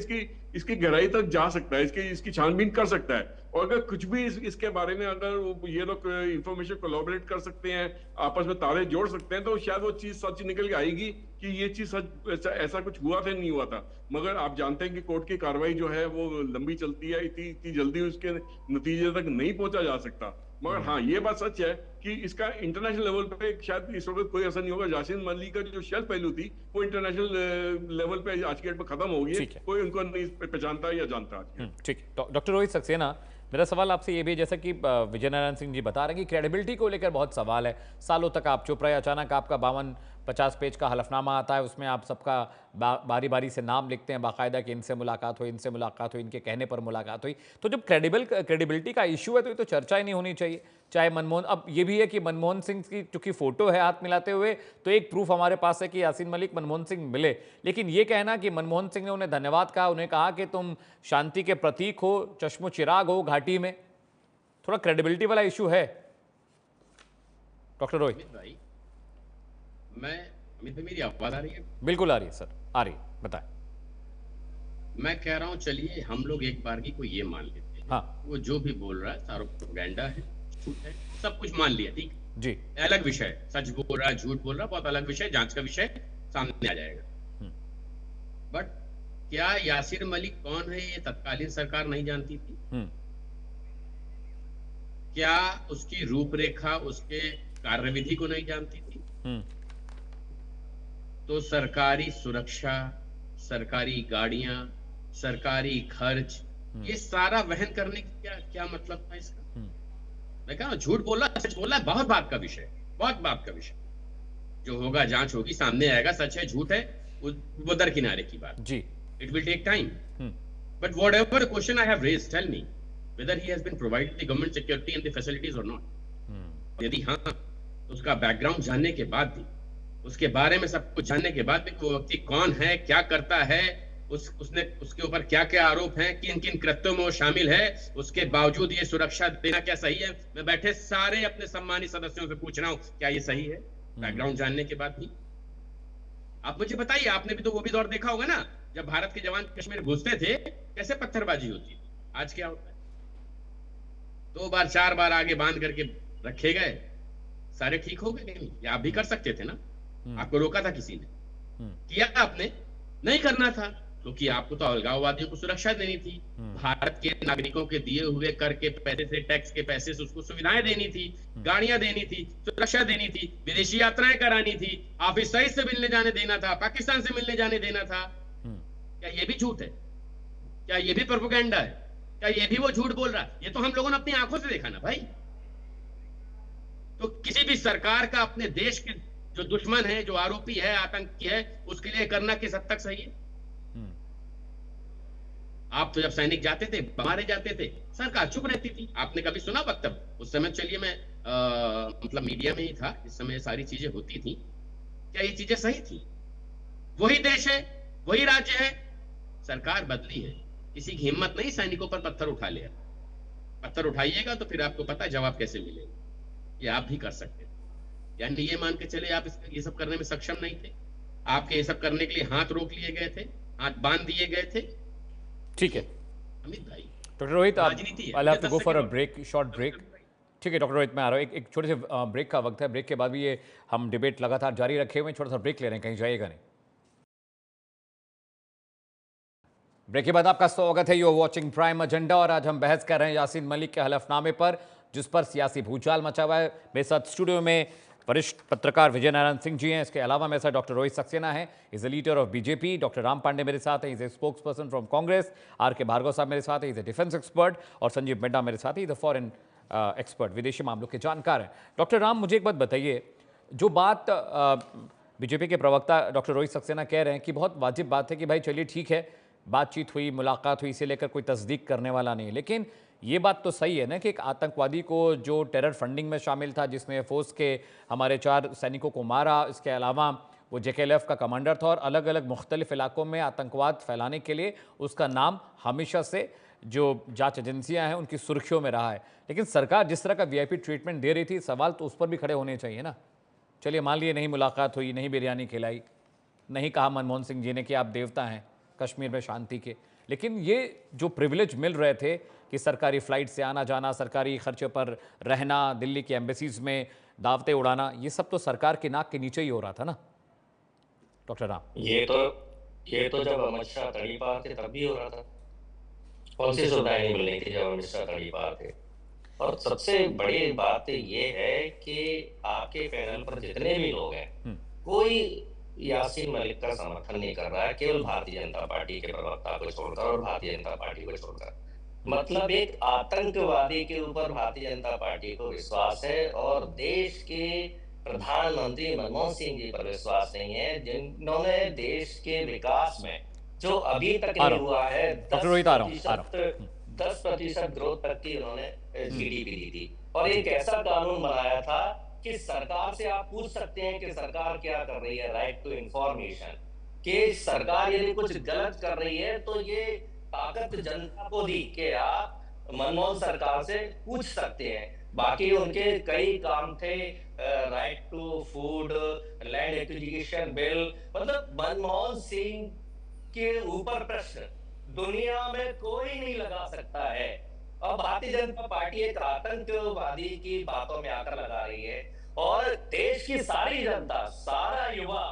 इसकी गहराई तक जा सकता है, इसकी छानबीन कर सकता है। और अगर कुछ भी इसके बारे में अगर ये लोग इंफॉर्मेशन कोलैबोरेट कर सकते हैं, आपस में तारे जोड़ सकते हैं, तो शायद वो चीज सच निकल के आएगी कि ये चीज सच ऐसा कुछ हुआ था नहीं हुआ था। मगर आप जानते हैं कि कोर्ट की कार्रवाई जो है वो लंबी चलती है, इतनी जल्दी उसके नतीजे तक नहीं पहुंचा जा सकता। मगर हाँ, ये बात सच है कि इसका इंटरनेशनल लेवल पे शायद इस वक्त कोई असर नहीं होगा। यासीन मलिक का जो शेल्फ वैल्यू थी वो इंटरनेशनल लेवल पे आज के डेट में खत्म हो गई है, कोई उनको नहीं पहचानता या जानता आज के। ठीक है। डॉक्टर रोहित सक्सेना, मेरा सवाल आपसे ये भी है, जैसा कि विजय नारायण सिंह जी बता रहे हैं कि क्रेडिबिलिटी को लेकर बहुत सवाल है, सालों तक आप चुप रहे, अचानक आपका 52-50 पेज का हलफनामा आता है, उसमें आप सबका बारी बारी से नाम लिखते हैं बाकायदा कि इनसे मुलाकात हुई, इनसे मुलाकात हुई, इनके कहने पर मुलाकात हुई। तो जब क्रेडिबिलिटी का इशू है तो ये तो चर्चा ही नहीं होनी चाहिए। चाहे मनमोहन, अब ये भी है कि मनमोहन सिंह की चूंकि फोटो है हाथ मिलाते हुए, तो एक प्रूफ हमारे पास है कि यासीन मलिक मनमोहन सिंह मिले, लेकिन ये कहना कि मनमोहन सिंह ने उन्हें धन्यवाद कहा, उन्हें कहा कि तुम शांति के प्रतीक हो, चश्मो चिराग हो घाटी में, थोड़ा क्रेडिबिलिटी वाला इशू है। डॉक्टर रोहित भाई, अमित भाई मेरी आवाज आ रही है? बिल्कुल आ रही है सर, आ रही है, बताएं। मैं कह रहा हूं चलिए हम लोग एक बार की कोई ये मान लेते हैं, हाँ, वो जो भी बोल रहा है सारा प्रोपेगेंडा है, झूठ है, सब कुछ मान लिया, ठीक जी, अलग विषय, सच बोल रहा है झूठ बोल रहा है बहुत अलग विषय, जांच का विषय सामने आ जाएगा। बट क्या यासीर मलिक कौन है ये तत्कालीन सरकार नहीं जानती थी? क्या उसकी रूपरेखा, उसके कार्यविधि को नहीं जानती थी? तो सरकारी सुरक्षा, सरकारी गाड़ियां, सरकारी खर्च, ये सारा वहन करने की क्या मतलब था इसका? मैं कह रहा हूं झूठ बोला सच बोला बहुत बात का विषय, बहुत बात का विषय, जो होगा जांच होगी, सामने आएगा, सच है झूठ है वो दरकिनारे की बात जी, it will take time. But what ever question I have raised, tell me whether he has been provided the government security and the facilities or not। यदि हाँ, तो उसका बैकग्राउंड जानने के बाद भी, उसके बारे में सब कुछ जानने के बाद भी वो व्यक्ति कौन है, क्या करता है, उसके ऊपर क्या क्या आरोप हैं, किन किन कृत्यों में वो शामिल है, उसके बावजूद ये सुरक्षा देना क्या सही है? मैं बैठे सारे अपने सम्मानित सदस्यों से पूछ रहा हूं, क्या ये सही है? बैकग्राउंड जानने के बाद भी आप मुझे बताइए, आपने भी तो वो भी दौर देखा होगा ना, जब भारत के जवान कश्मीर घुसते थे कैसे पत्थरबाजी होती थी, आज क्या होता है? 2 बार 4 बार आगे बांध करके रखे गए, सारे ठीक हो गए नहीं? या आप भी कर सकते थे ना, आपको रोका था किसी ने? किया आपने? नहीं करना था, क्योंकि आपको तो अलगाववादियों को सुरक्षा देनी थी, भारत के नागरिकों के दिए हुए कर के पैसे से, टैक्स के पैसे से उसको सुविधाएं देनी थी, गाड़ियां देनी थी, सुरक्षा देनी थी, विदेशी यात्राएं करानी थी, ऑफिसर से मिलने जाने देना था, पाकिस्तान से मिलने जाने देना था। क्या ये भी झूठ है? क्या ये भी प्रोपेगेंडा है? क्या ये भी वो झूठ बोल रहा है? ये तो हम लोगों ने अपनी आंखों से देखा ना भाई। तो किसी भी सरकार का अपने देश के जो दुश्मन है, जो आरोपी है, आतंकी है, उसके लिए करना किस हद तक सही है? आप तो जब सैनिक जाते थे, मारे जाते थे, सरकार चुप रहती थी, आपने कभी सुना वक्तव्य? उस समय चलिए मैं मतलब मीडिया में ही था, इस समय सारी चीजें होती थी, क्या ये चीजें सही थी? वही देश है, वही राज्य है, सरकार बदली है, किसी की हिम्मत नहीं सैनिकों पर पत्थर उठा लिया। पत्थर उठाइएगा तो फिर आपको पता जवाब कैसे मिलेगा, ये आप भी कर सकते थे। यानी ये मान के चले आप ये सब करने में सक्षम नहीं थे, आपके ये सब करने के लिए हाथ रोक लिए गए थे, हाथ बांध दिए गए थे। ठीक है अमित भाई, doctor Rohit, I'll have to go for a break, short break। ठीक है डॉक्टर रोहित, मैं आ रहा हूँ, एक छोटे से ब्रेक का वक्त है, ब्रेक के बाद भी ये हम डिबेट लगातार जारी रखे हुए, छोटा सा ब्रेक ले रहे हैं, कहीं जाइएगा नहीं। ब्रेक के बाद आपका स्वागत है, you are watching prime agenda, और आज हम बहस कर रहे हैं यासीन मलिक के हलफनामे पर, जिस पर सियासी भूचाल मचा हुआ है। मेरे साथ स्टूडियो में वरिष्ठ पत्रकार विजय नारायण सिंह जी हैं, इसके अलावा मेरे साथ डॉक्टर रोहित सक्सेना है, is a leader of BJP, doctor Ram Pandey मेरे साथ है, is a spokesperson from Congress, R K. Bhargav sahab मेरे साथ है, इज ए डिफेंस एक्सपर्ट, और संजीव मेड्डा मेरे साथ है, इज ए फॉरेन एक्सपर्ट, विदेशी मामलों के जानकार हैं। डॉक्टर राम, मुझे एक बात बताइए, जो बात बीजेपी के प्रवक्ता डॉक्टर रोहित सक्सेना कह रहे हैं कि बहुत वाजिब बात है कि भाई चलिए ठीक है, बातचीत हुई, मुलाकात हुई, इसे लेकर कोई तस्दीक करने वाला नहीं, लेकिन ये बात तो सही है ना कि एक आतंकवादी को जो टेरर फंडिंग में शामिल था, जिसने फोर्स के हमारे 4 सैनिकों को मारा, इसके अलावा वो JKLF का कमांडर था, और अलग अलग मुख्तलिफ इलाकों में आतंकवाद फैलाने के लिए उसका नाम हमेशा से जो जांच एजेंसियां हैं उनकी सुर्खियों में रहा है। लेकिन सरकार जिस तरह का VIP ट्रीटमेंट दे रही थी, सवाल तो उस पर भी खड़े होने चाहिए ना। चलिए मान लिए नहीं मुलाकात हुई, नहीं बिरयानी खिलाई, नहीं कहा मनमोहन सिंह जी ने कि आप देवता हैं कश्मीर में शांति के, लेकिन ये जो प्रिविलेज मिल रहे थे कि सरकारी फ्लाइट से आना जाना, सरकारी खर्चे पर रहना, दिल्ली की एम्बेसीज में दावतें उड़ाना, ये सब तो सरकार की नाक के नीचे ही हो रहा था ना डॉक्टर राम? ये तो जब अमित शाह तड़ीपार थे तब भी हो रहा था। कौन सी सुविधाएं नहीं मिल रही थी जब अमित शाह तड़ीपार थे? और सबसे बड़ी बात ये है कि आपके पैनल पर जितने भी लोग हैं, कोई यासीन मलिक का समर्थन नहीं कर रहा है, केवल भारतीय जनता पार्टी के प्रवक्ता को छोड़कर और भारतीय जनता पार्टी को छोड़कर। मतलब एक आतंकवादी के ऊपर भारतीय जनता पार्टी को विश्वास है और देश के प्रधानमंत्री मनमोहन सिंह जी पर विश्वास नहीं है, जिन्होंने देश के विकास में जो अभी तक नहीं हुआ है, 10% ग्रोथ तक की उन्होंने जीडीपी दी थी और एक ऐसा कानून बनाया था कि सरकार से आप पूछ सकते हैं कि सरकार क्या कर रही है, राइट टू इंफॉर्मेशन, कि सरकार यदि कुछ गलत कर रही है तो ये ताकत जनता को दी कि आप मनमोहन सरकार से पूछ सकते हैं। बाकी उनके कई काम थे, right to food, land acquisition bill, मतलब मनमोहन सिंह के ऊपर प्रश्न दुनिया में कोई नहीं लगा सकता है। अब भारतीय जनता पार्टी एक आतंकवादी की बातों में आकर लगा रही है और देश की सारी जनता, सारा युवा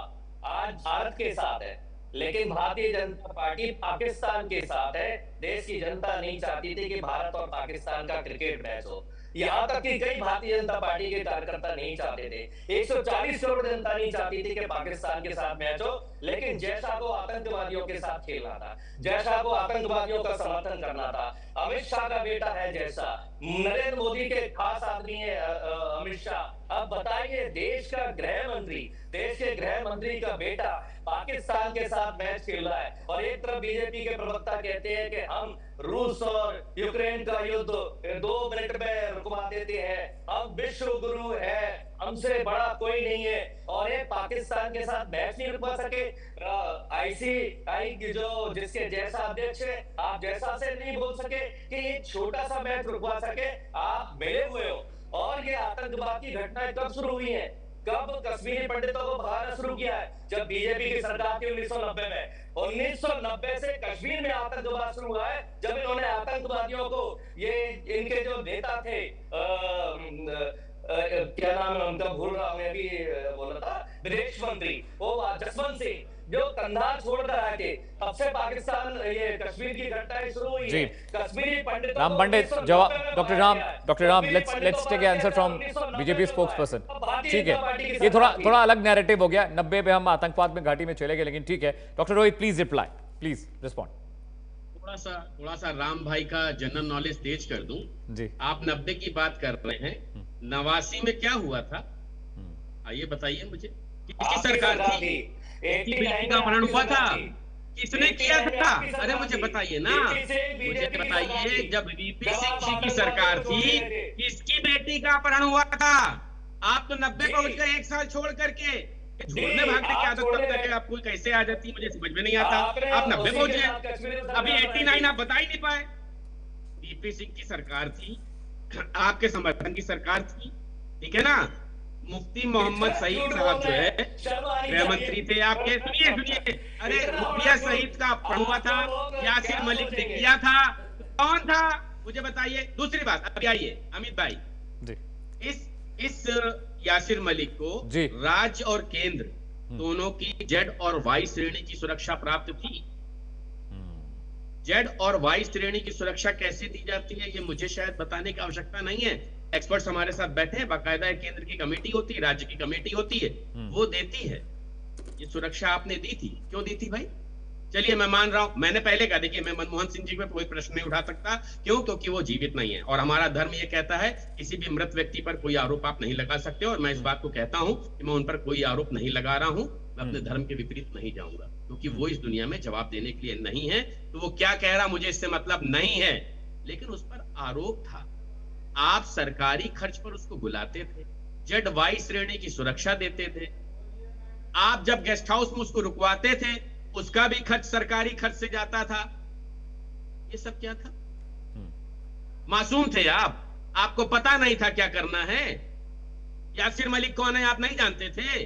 आज भारत के साथ है, लेकिन भारतीय जनता पार्टी पाकिस्तान के साथ है। देश की जनता नहीं चाहती थी कि भारत और पाकिस्तान का क्रिकेट मैच हो, यहां तक कि कई भारतीय जनता पार्टी के कार्यकर्ता नहीं चाहते थे। 140 करोड़ जनता नहीं चाहती थी कि पाकिस्तान के साथ मैच हो, लेकिन जैसा को आतंकवादियों के साथ खेलना था, जैसा को आतंकवादियों का समर्थन करना था। अमित शाह का बेटा है, जैसा नरेंद्र मोदी के खास आदमी है अमित शाह। अब बताइए, देश का गृह मंत्री, देश के गृह मंत्री का बेटा पाकिस्तान के साथ मैच खेल रहा है और एक तरफ बीजेपी के प्रवक्ता कहते हैं कि हम रूस और यूक्रेन का युद्ध 2 मिनट में रुकवा देते हैं, हम विश्व गुरु है, हमसे बड़ा कोई नहीं है, और ये पाकिस्तान के साथ मैच नहीं रुकवा सके। आईसीआई की जो जिसके जैसा अध्यक्ष है, आप जैसा से नहीं बोल सके कि ये छोटा सा मैच रुकवा सके। आप मिले हुए हो और ये आतंकवाद की घटनाएं कब शुरू हुई है, कब कश्मीरी पंडितों को भगाना शुरू किया है? जब बीजेपी की सरकार थी 1990 में। 1990 से कश्मीर में आतंकवाद शुरू हुआ है, जब इन्होंने आतंकवादियों को, ये इनके जो नेता थे क्या नाम है उनका, भूल रहा हूं, मैं भी बोला था, विदेश मंत्री वो जसवंत सिंह, जो कंधार छोड़कर आए थे, तब से पाकिस्तान ये कश्मीर की घटनाएं शुरू हुई है। कश्मीरी पंडितों राम पंडित जवाब, doctor Ram let's take answer from BJP spokesperson. ठीक है, ये थोड़ा अलग नैरेटिव हो गया। 90 पे हम आतंकवाद में घाटी में चले गए, लेकिन ठीक है। Doctor Rohit please reply, please respond. थोड़ा सा राम भाई का जनरल नॉलेज तेज कर दूं जी। आप 90 की बात कर रहे हैं, 89 में क्या हुआ था आइए बताइए मुझे, किसकी सरकार थी, बीजेपी का अपहरण हुआ था, किसने किया था? अरे मुझे बताइए ना, मुझे बताइए, जब वीपी सिंह जी की सरकार थी किसकी बेटी का अपहरण हुआ था? आप तो 90 पहुंच गए, 1 साल छोड़ करके। छोड़ने भागने की आदत तब तक है, आपको कैसे आ जाती है मुझे समझ में नहीं आता। आप 90 पहुंच गए, अभी 89 आप बता ही नहीं पाए। वीपी सिंह की सरकार थी, आपके समर्थन की सरकार थी, ठीक है ना। मुफ्ती मोहम्मद सईद साहब जो है गृह मंत्री थे आपके। सुनिए, अरे मुफ्तिया सईद का अपहरण हुआ था, यासीर मलिक ने किया था, कौन था मुझे बताइए। दूसरी बात, अभी आइए अमित भाई, इस यासीर मलिक को राज्य और केंद्र दोनों की जेड और वाई श्रेणी की सुरक्षा प्राप्त थी। जेड और वाई श्रेणी की सुरक्षा कैसे दी जाती है, ये मुझे शायद बताने की आवश्यकता नहीं है। एक्सपर्ट्स हमारे साथ बैठे हैं, बाकायदा केंद्र की कमेटी होती है, राज्य की कमेटी होती है, वो देती है। ये सुरक्षा आपने दी थी, क्यों दी थी भाई? चलिए मैं मान रहा हूं, मैंने पहले कहा, देखिए मैं मनमोहन सिंह जी पे कोई प्रश्न नहीं उठा सकता, क्यों? क्योंकि वो जीवित नहीं है और हमारा धर्म ये कहता है किसी भी मृत व्यक्ति पर कोई आरोप आप नहीं लगा सकते, और मैं इस बात को कहता हूं कि मैं उन पर कोई आरोप नहीं लगा रहा हूं। मैं अपने धर्म के विपरीत नहीं जाऊंगा, क्योंकि वो इस दुनिया में जवाब देने के लिए नहीं है। तो वो क्या कह रहा मुझे इससे मतलब नहीं है, लेकिन उस पर आरोप था। आप सरकारी खर्च पर उसको बुलाते थे, जेड वाई श्रेणी की सुरक्षा देते थे। आप जब गेस्ट हाउस में उसको रुकवाते थे, उसका भी खर्च सरकारी खर्च से जाता था। ये सब क्या था? मासूम थे आप, आपको पता नहीं था क्या करना है। यासीर मलिक कौन है आप नहीं जानते थे?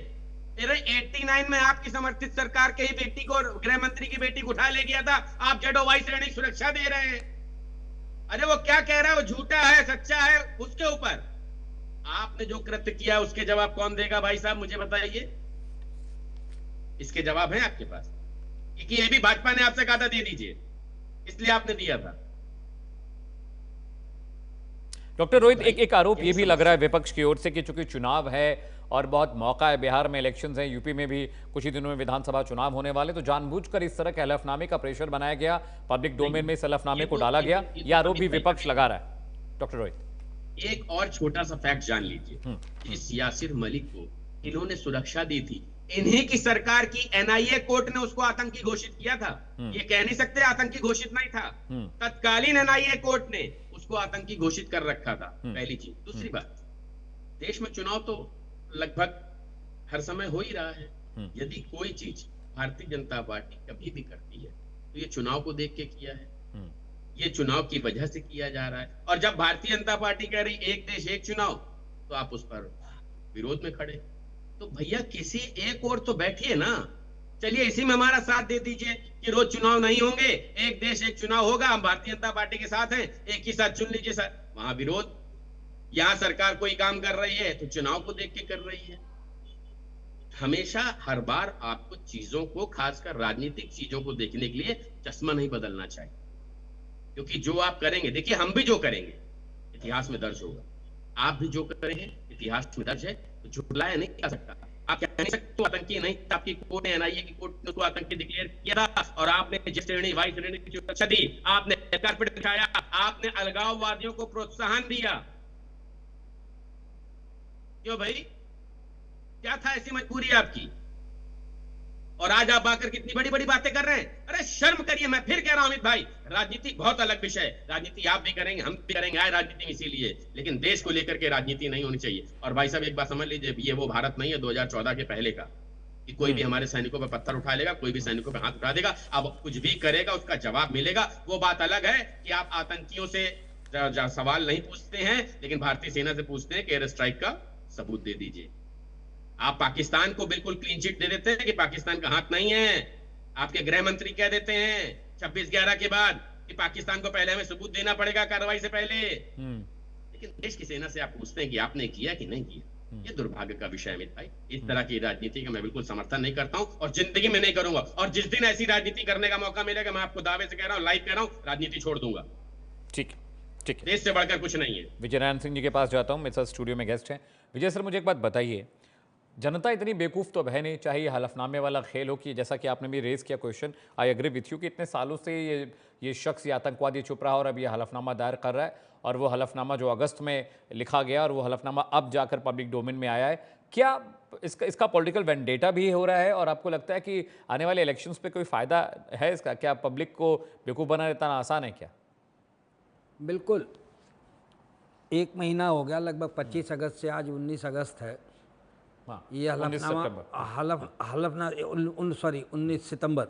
89 में आपकी समर्थित सरकार के ही बेटी को, गृह मंत्री की बेटी को उठा ले गया था, आप जेड वाई श्रेणी सुरक्षा दे रहे हैं। अरे वो क्या कह रहा है, वो झूठा है सच्चा है, उसके ऊपर आपने जो कृत्य किया उसके जवाब कौन देगा भाई साहब, मुझे बताइए। इसके जवाब है आपके पास? क्योंकि ये भी भाजपा ने आपसे कहा था दे दीजिए, इसलिए आपने दिया था। डॉक्टर रोहित, एक आरोप ये भी लग रहा है विपक्ष की ओर से कि चूंकि चुनाव है और बहुत मौका है, बिहार में इलेक्शंस हैं, यूपी में भी कुछ ही दिनों में विधानसभा चुनाव होने वाले, तो जानबूझकर इस तरह के हलफनामे का प्रेशर बनाया गया, पब्लिक डोमेन में इस हलफनामे को डाला गया, ये आरोप भी विपक्ष लगा रहा है। डॉक्टर रोहित, एक और छोटा सा फैक्ट जान लीजिए, जिस यासिर मलिक को इन्होंने सुरक्षा दी थी, इन्हीं की सरकार की एनआईए कोर्ट ने उसको आतंकी घोषित किया था। ये कह नहीं सकते आतंकी घोषित नहीं था, तत्कालीन एनआईए कोर्ट ने उसको आतंकी घोषित कर रखा था। पहली चीज। दूसरी बात, देश में चुनाव तो लगभग हर समय हो ही रहा है। यदि कोई चीज भारतीय जनता पार्टी कभी भी करती है तो ये चुनाव को देख के किया है, ये चुनाव की वजह से किया जा रहा है। और जब भारतीय जनता पार्टी कह रही एक देश एक चुनाव, तो आप उस पर विरोध में खड़े। तो भैया किसी एक और तो बैठिए ना, चलिए इसी में हमारा साथ दे दीजिए कि रोज चुनाव नहीं होंगे, एक देश एक चुनाव होगा, हम भारतीय जनता पार्टी के साथ हैं, एक ही साथ चुन लीजिए सर। वहां विरोध। यहां सरकार कोई काम कर रही है तो चुनाव को देख के कर रही है। हमेशा हर बार आपको चीजों को, खासकर राजनीतिक चीजों को देखने के लिए चश्मा नहीं बदलना चाहिए, क्योंकि जो आप करेंगे, देखिए हम भी जो करेंगे इतिहास में दर्ज होगा, आप भी जो करेंगे इतिहास में दर्ज है, तो झुटलाया नहीं जा सकता। आप कह नहीं सकते आतंकी नहीं, आपकी कोर्ट ने, एनआईए की कोर्ट ने उसको आतंकी डिक्लेयर किया था, और आपने जिस श्रेणी, वाई श्रेणी की सुरक्षा दी, आपने कारपेट दिखाया, आपने अलगाववादियों को प्रोत्साहन दिया। क्यों भाई, क्या था ऐसी मजबूरी आपकी? और आज आप आकर कितनी बड़ी बड़ी बातें कर रहे हैं। अरे शर्म करिए। मैं फिर कह रहा हूं अमित भाई, राजनीति बहुत अलग विषय है, राजनीति आप भी करेंगे, हम भी करेंगे, आए राजनीति में इसीलिए, लेकिन देश को लेकर के राजनीति नहीं होनी चाहिए। और भाई साहब एक बात समझ लीजिए, ये वो भारत नहीं है 2014 के पहले का, कि कोई भी हमारे सैनिकों पर पत्थर उठा लेगा, कोई भी सैनिकों पर हाथ उठा देगा, अब कुछ भी करेगा उसका जवाब मिलेगा। वो बात अलग है कि आप आतंकियों से सवाल नहीं पूछते हैं, लेकिन भारतीय सेना से पूछते हैं कि एयर स्ट्राइक का सबूत दे दीजिए। आप पाकिस्तान को बिल्कुल क्लीन चिट दे देते हैं कि पाकिस्तान का हाथ नहीं है। आपके गृह मंत्री कह देते हैं 26/11 के बाद कि पाकिस्तान को पहले हमें सबूत देना पड़ेगा कार्रवाई से पहले। लेकिन देश की सेना से आप पूछते हैं कि आपने किया कि नहीं किया। ये दुर्भाग्य का विषय है अमित भाई। इस तरह की राजनीति का मैं बिल्कुल समर्थन नहीं करता हूं और जिंदगी में नहीं करूंगा। और जिस दिन ऐसी राजनीति करने का मौका मिलेगा, मैं आपको दावे से कह रहा हूं, लाइव कह रहा हूं, राजनीति छोड़ दूंगा। ठीक ठीक है, देश से बढ़कर कुछ नहीं है। विजय नारायण सिंह जी के पास जाता हूं, मेरे साथ स्टूडियो में गेस्ट हैं। विजय सर, मुझे एक बात बताइए, जनता इतनी बेवकूफ़ तो है नहीं, चाहे ये हलफनामे वाला खेल हो, कि जैसा कि आपने भी रेज किया question, I agree with you कि इतने सालों से ये शख्स, ये आतंकवादी चुप रहा और अब ये हलफनामा दायर कर रहा है, और वो हलफनामा जो अगस्त में लिखा गया और वो हलफनामा अब जाकर पब्लिक डोमेन में आया है, क्या इसका पॉलिटिकल वेंडेटा भी हो रहा है? और आपको लगता है कि आने वाले इलेक्शंस पे कोई फ़ायदा है इसका? क्या पब्लिक को बेवकूफ़ बना देना आसान है क्या? बिल्कुल। 1 महीना हो गया, लगभग 25 अगस्त से आज 19 अगस्त है। ये हलफनामा 19 सितंबर।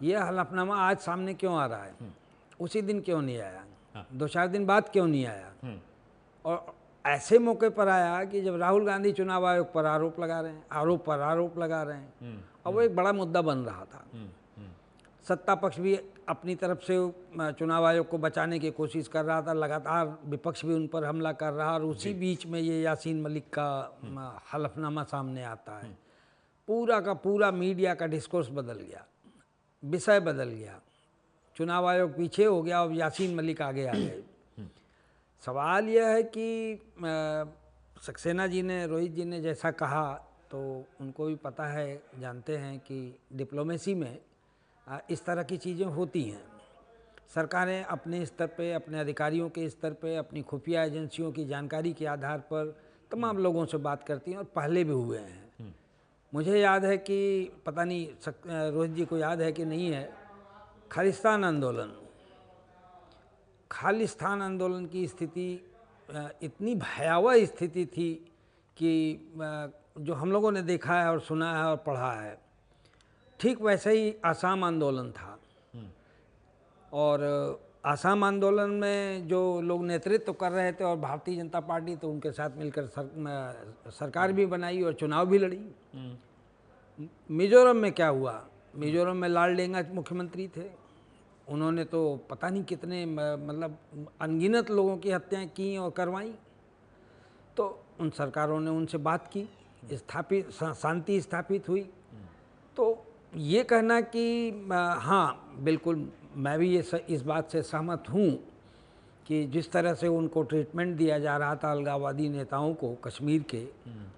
ये हलफनामा आज सामने क्यों आ रहा है? उसी दिन क्यों नहीं आया? 2-4 दिन बाद क्यों नहीं आया? और ऐसे मौके पर आया कि जब राहुल गांधी चुनाव आयोग पर आरोप लगा रहे हैं, आरोप पर आरोप लगा रहे हैं, और वो एक बड़ा मुद्दा बन रहा था। सत्ता पक्ष भी अपनी तरफ से चुनाव आयोग को बचाने की कोशिश कर रहा था, लगातार विपक्ष भी उन पर हमला कर रहा, और उसी बीच में ये यासीन मलिक का हलफनामा सामने आता है। पूरा का पूरा मीडिया का डिस्कोर्स बदल गया, विषय बदल गया, चुनाव आयोग पीछे हो गया और यासीन मलिक आगे आ गए। सवाल यह है कि सक्सेना जी ने, रोहित जी ने जैसा कहा, तो उनको भी पता है, जानते हैं कि डिप्लोमेसी में इस तरह की चीज़ें होती हैं। सरकारें अपने स्तर पे, अपने अधिकारियों के स्तर पे, अपनी खुफिया एजेंसियों की जानकारी के आधार पर तमाम लोगों से बात करती हैं, और पहले भी हुए हैं। मुझे याद है कि, पता नहीं रोहित जी को याद है कि नहीं है, खालिस्तान आंदोलन की स्थिति इतनी भयावह स्थिति थी कि जो हम लोगों ने देखा है और सुना है और पढ़ा है, ठीक वैसे ही आसाम आंदोलन था। और आसाम आंदोलन में जो लोग नेतृत्व कर रहे थे, और भारतीय जनता पार्टी तो उनके साथ मिलकर सरकार भी बनाई और चुनाव भी लड़ी। मिजोरम में क्या हुआ? मिजोरम में लालडेंगा मुख्यमंत्री थे, उन्होंने तो पता नहीं कितने, मतलब अनगिनत लोगों की हत्याएं की और करवाई। तो उन सरकारों ने उनसे बात की, शांति स्थापित हुई। तो ये कहना कि हाँ बिल्कुल मैं भी इस बात से सहमत हूँ कि जिस तरह से उनको ट्रीटमेंट दिया जा रहा था अलगाववादी नेताओं को कश्मीर के,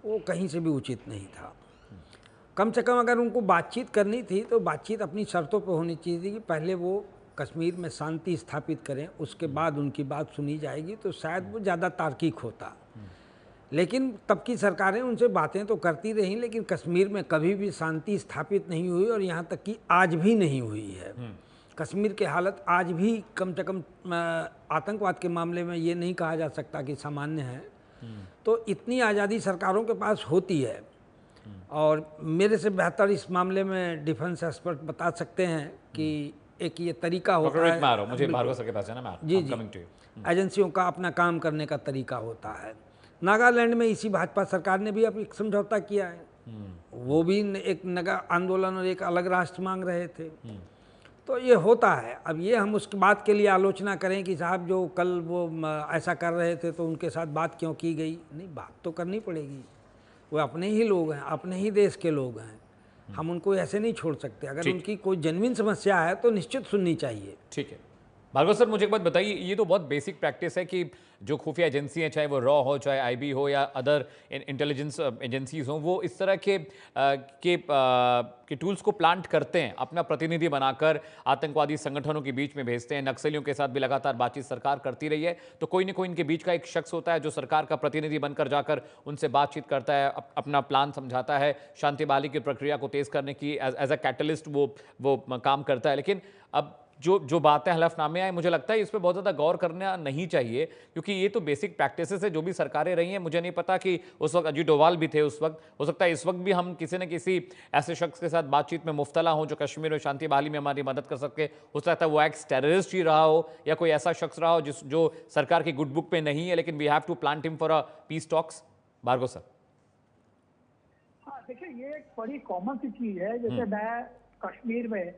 वो कहीं से भी उचित नहीं था। कम से कम अगर उनको बातचीत करनी थी तो बातचीत अपनी शर्तों पर होनी चाहिए थी कि पहले वो कश्मीर में शांति स्थापित करें, उसके बाद उनकी बात सुनी जाएगी, तो शायद वो ज़्यादा तार्किक होता। लेकिन तब की सरकारें उनसे बातें तो करती रहीं, लेकिन कश्मीर में कभी भी शांति स्थापित नहीं हुई और यहाँ तक कि आज भी नहीं हुई है। कश्मीर की हालत आज भी कम से कम आतंकवाद के मामले में ये नहीं कहा जा सकता कि सामान्य है। तो इतनी आज़ादी सरकारों के पास होती है, और मेरे से बेहतर इस मामले में डिफेंस एक्सपर्ट बता सकते हैं कि एक ये तरीका होता है। मुझे भार्गव सर के पास जाना, जी, एजेंसियों का अपना काम करने का तरीका होता है। नागालैंड में इसी भाजपा सरकार ने भी अब एक समझौता किया है, वो भी एक नगा आंदोलन और एक अलग राष्ट्र मांग रहे थे। तो ये होता है। अब ये हम उसकी बात के लिए आलोचना करें कि साहब जो कल वो ऐसा कर रहे थे तो उनके साथ बात क्यों की गई, नहीं, बात तो करनी पड़ेगी। वो अपने ही लोग हैं, अपने ही देश के लोग हैं, हम उनको ऐसे नहीं छोड़ सकते। अगर उनकी कोई जेन्युइन समस्या है तो निश्चित सुननी चाहिए। ठीक है भार्गव सर, मुझे एक बात बताइए, ये तो बहुत बेसिक प्रैक्टिस है कि जो खुफिया एजेंसी हैं, चाहे वो रॉ हो, चाहे आईबी हो या अदर इंटेलिजेंस एजेंसीज हों, वो इस तरह के टूल्स को प्लांट करते हैं, अपना प्रतिनिधि बनाकर आतंकवादी संगठनों के बीच में भेजते हैं। नक्सलियों के साथ भी लगातार बातचीत सरकार करती रही है, तो कोई ना कोई इनके बीच का एक शख्स होता है जो सरकार का प्रतिनिधि बनकर जाकर उनसे बातचीत करता है, अपना प्लान समझाता है, शांति बहाली की प्रक्रिया को तेज करने की एज अ कैटलिस्ट वो काम करता है। लेकिन अब जो बातें हलफनामे आए, मुझे लगता है इस पर बहुत ज़्यादा गौर करना नहीं चाहिए, क्योंकि ये तो बेसिक प्रैक्टिसेस है जो भी सरकारें रही हैं। मुझे नहीं पता कि उस वक्त अजीत डोभाल भी थे उस वक्त, हो सकता है इस वक्त भी हम किसी न किसी ऐसे शख्स के साथ बातचीत में मुफ्तला हों जो कश्मीर में शांति बहाली में हमारी मदद कर सके। हो सकता है वो एक्स टेररिस्ट ही रहा हो या कोई ऐसा शख्स रहा हो जो सरकार की गुड बुक पे नहीं है, लेकिन we have to plant him for a peace talks. Bhargav sir. हाँ, देखिए, ये एक बड़ी कॉमन सी चीज है। जैसे मैं कश्मीर में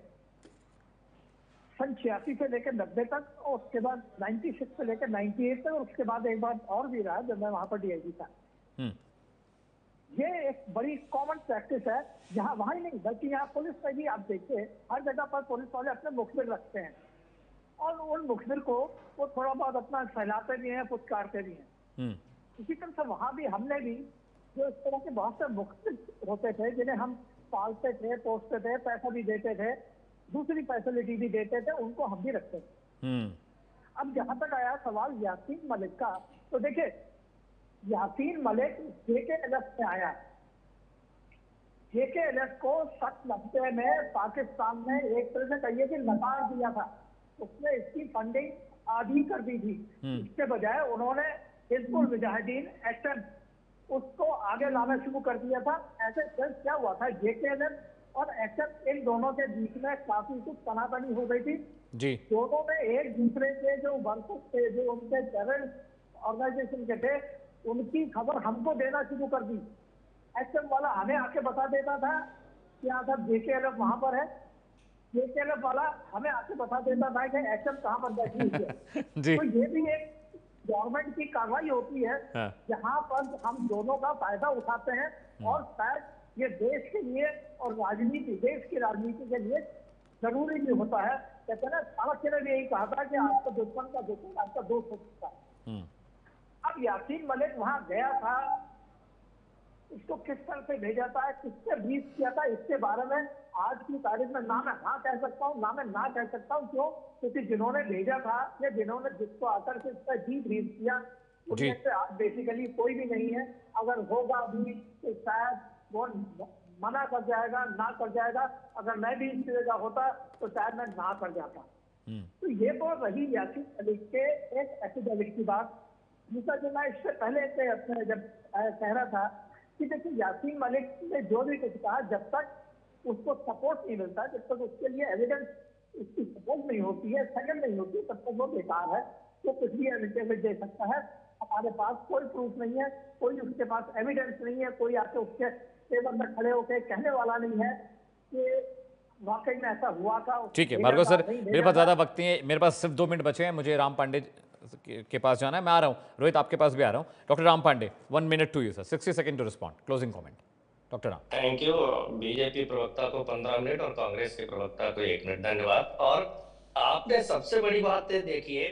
सन 86 से लेकर 90 तक, और उसके बाद 96 से लेकर 98 तक, और उसके बाद एक बार और भी रहा जब मैं वहां पर डीआईजी था। ये एक बड़ी कॉमन प्रैक्टिस है, जहां वहां ही नहीं बल्कि यहाँ पुलिस में भी आप देखते हैं, हर जगह पर पुलिस वाले अपने मुखबिर रखते हैं, और उन मुखबिर को वो थोड़ा बहुत अपना फैलाते भी हैं, फुटकारते भी हैं। इसी तरह से वहां भी हमने भी जो इस तरह के बहुत से मुखबिर होते थे, जिन्हें हम पालते थे, पोसते थे, पैसा भी देते थे, दूसरी फैसिलिटी भी देते थे, उनको हम भी रखते थे। अब जहां तक आया सवाल यासीन मलिक का, तो देखिए, यासीन मलिक JKLF से आया। JKLF को 90 में पाकिस्तान ने एक तरह से कहिए कि नकार दिया था, उसने इसकी फंडिंग आधी कर दी थी। इसके बजाय उन्होंने हिजबुल मुजाहिदीन SM उसको आगे लाना शुरू कर दिया था। ऐसे क्या हुआ था, JKLF और SM इन दोनों के बीच में काफी कुछ तनातनी हो गई थी जी। दोनों में एक दूसरे के जो वर्कर्स थे, जो उनके टेररिस्ट ऑर्गेनाइजेशन के थे, उनकी खबर हमको देना शुरू कर दी। SM वाला हमें आके बता देता था कि हाँ साहब JKLF वहां पर है, JKLF वाला हमें आके बता देता था कि SM कहाँ पर बैठी हुई है। तो ये भी एक गवर्नमेंट की कार्रवाई होती है, जहाँ पर हम दोनों का फायदा उठाते हैं, और शायद ये देश के लिए और राजनीति, देश की राजनीति के लिए जरूरी भी होता है। कहते हैं ना, चाणक्य ने भी यही कहा था कि आपका दुश्मन का दुश्मन आपका दोस्त हो सकता है। अब यासीन मलिक वहां गया था, इसको किस तरह से भेजा था, किससे ब्रीफ किया था, इसके बारे में आज की तारीख में ना मैं हाँ कह सकता हूँ, ना मैं ना कह सकता हूँ। क्यों? क्योंकि जिन्होंने भेजा था या जिन्होंने जिसको आकर के इस पर ब्रीफ किया, उनमें से आज बेसिकली कोई भी नहीं है। अगर होगा भी तो शायद वो मना कर जाएगा, ना कर जाएगा। अगर मैं भी इस जगह होता तो शायद मैं ना कर जाता। तो ये तो रही यासीन मलिक के एक एपिडेमिक की बात। दूसरा जो मैं इससे पहले अपने जब कह रहा था कि देखिए, यासीन मलिक ने जो भी कुछ कहा, जब तक उसको सपोर्ट नहीं मिलता, जब तक उसके लिए एविडेंस उसकी सपोर्ट नहीं होती है, सेकंड नहीं होती, तब तक वो बेकार है। वो कुछ भी एविडेंस दे सकता है। हमारे पास कोई प्रूफ नहीं है, कोई उसके पास एविडेंस नहीं है, कोई आके उसके टेबल में खड़े होकर कहने वाला नहीं है कि वाकई में ऐसा हुआ था। ठीक है भार्गव सर, मेरे पास ज्यादा वक्त नहीं है, मेरे पास सिर्फ 2 मिनट बचे हैं, मुझे राम पांडे के पास जाना है। मैं आ रहा हूँ, रोहित आपके पास भी आ रहा हूँ। Doctor Ram Pandey, 1 minute to you sir, 60 second to respond, closing comment. Doctor Ram. Thank you. BJP प्रवक्ता को 15 मिनट और कांग्रेस के प्रवक्ता को 1 मिनट। धन्यवाद। और आपने सबसे बड़ी बात देखिए,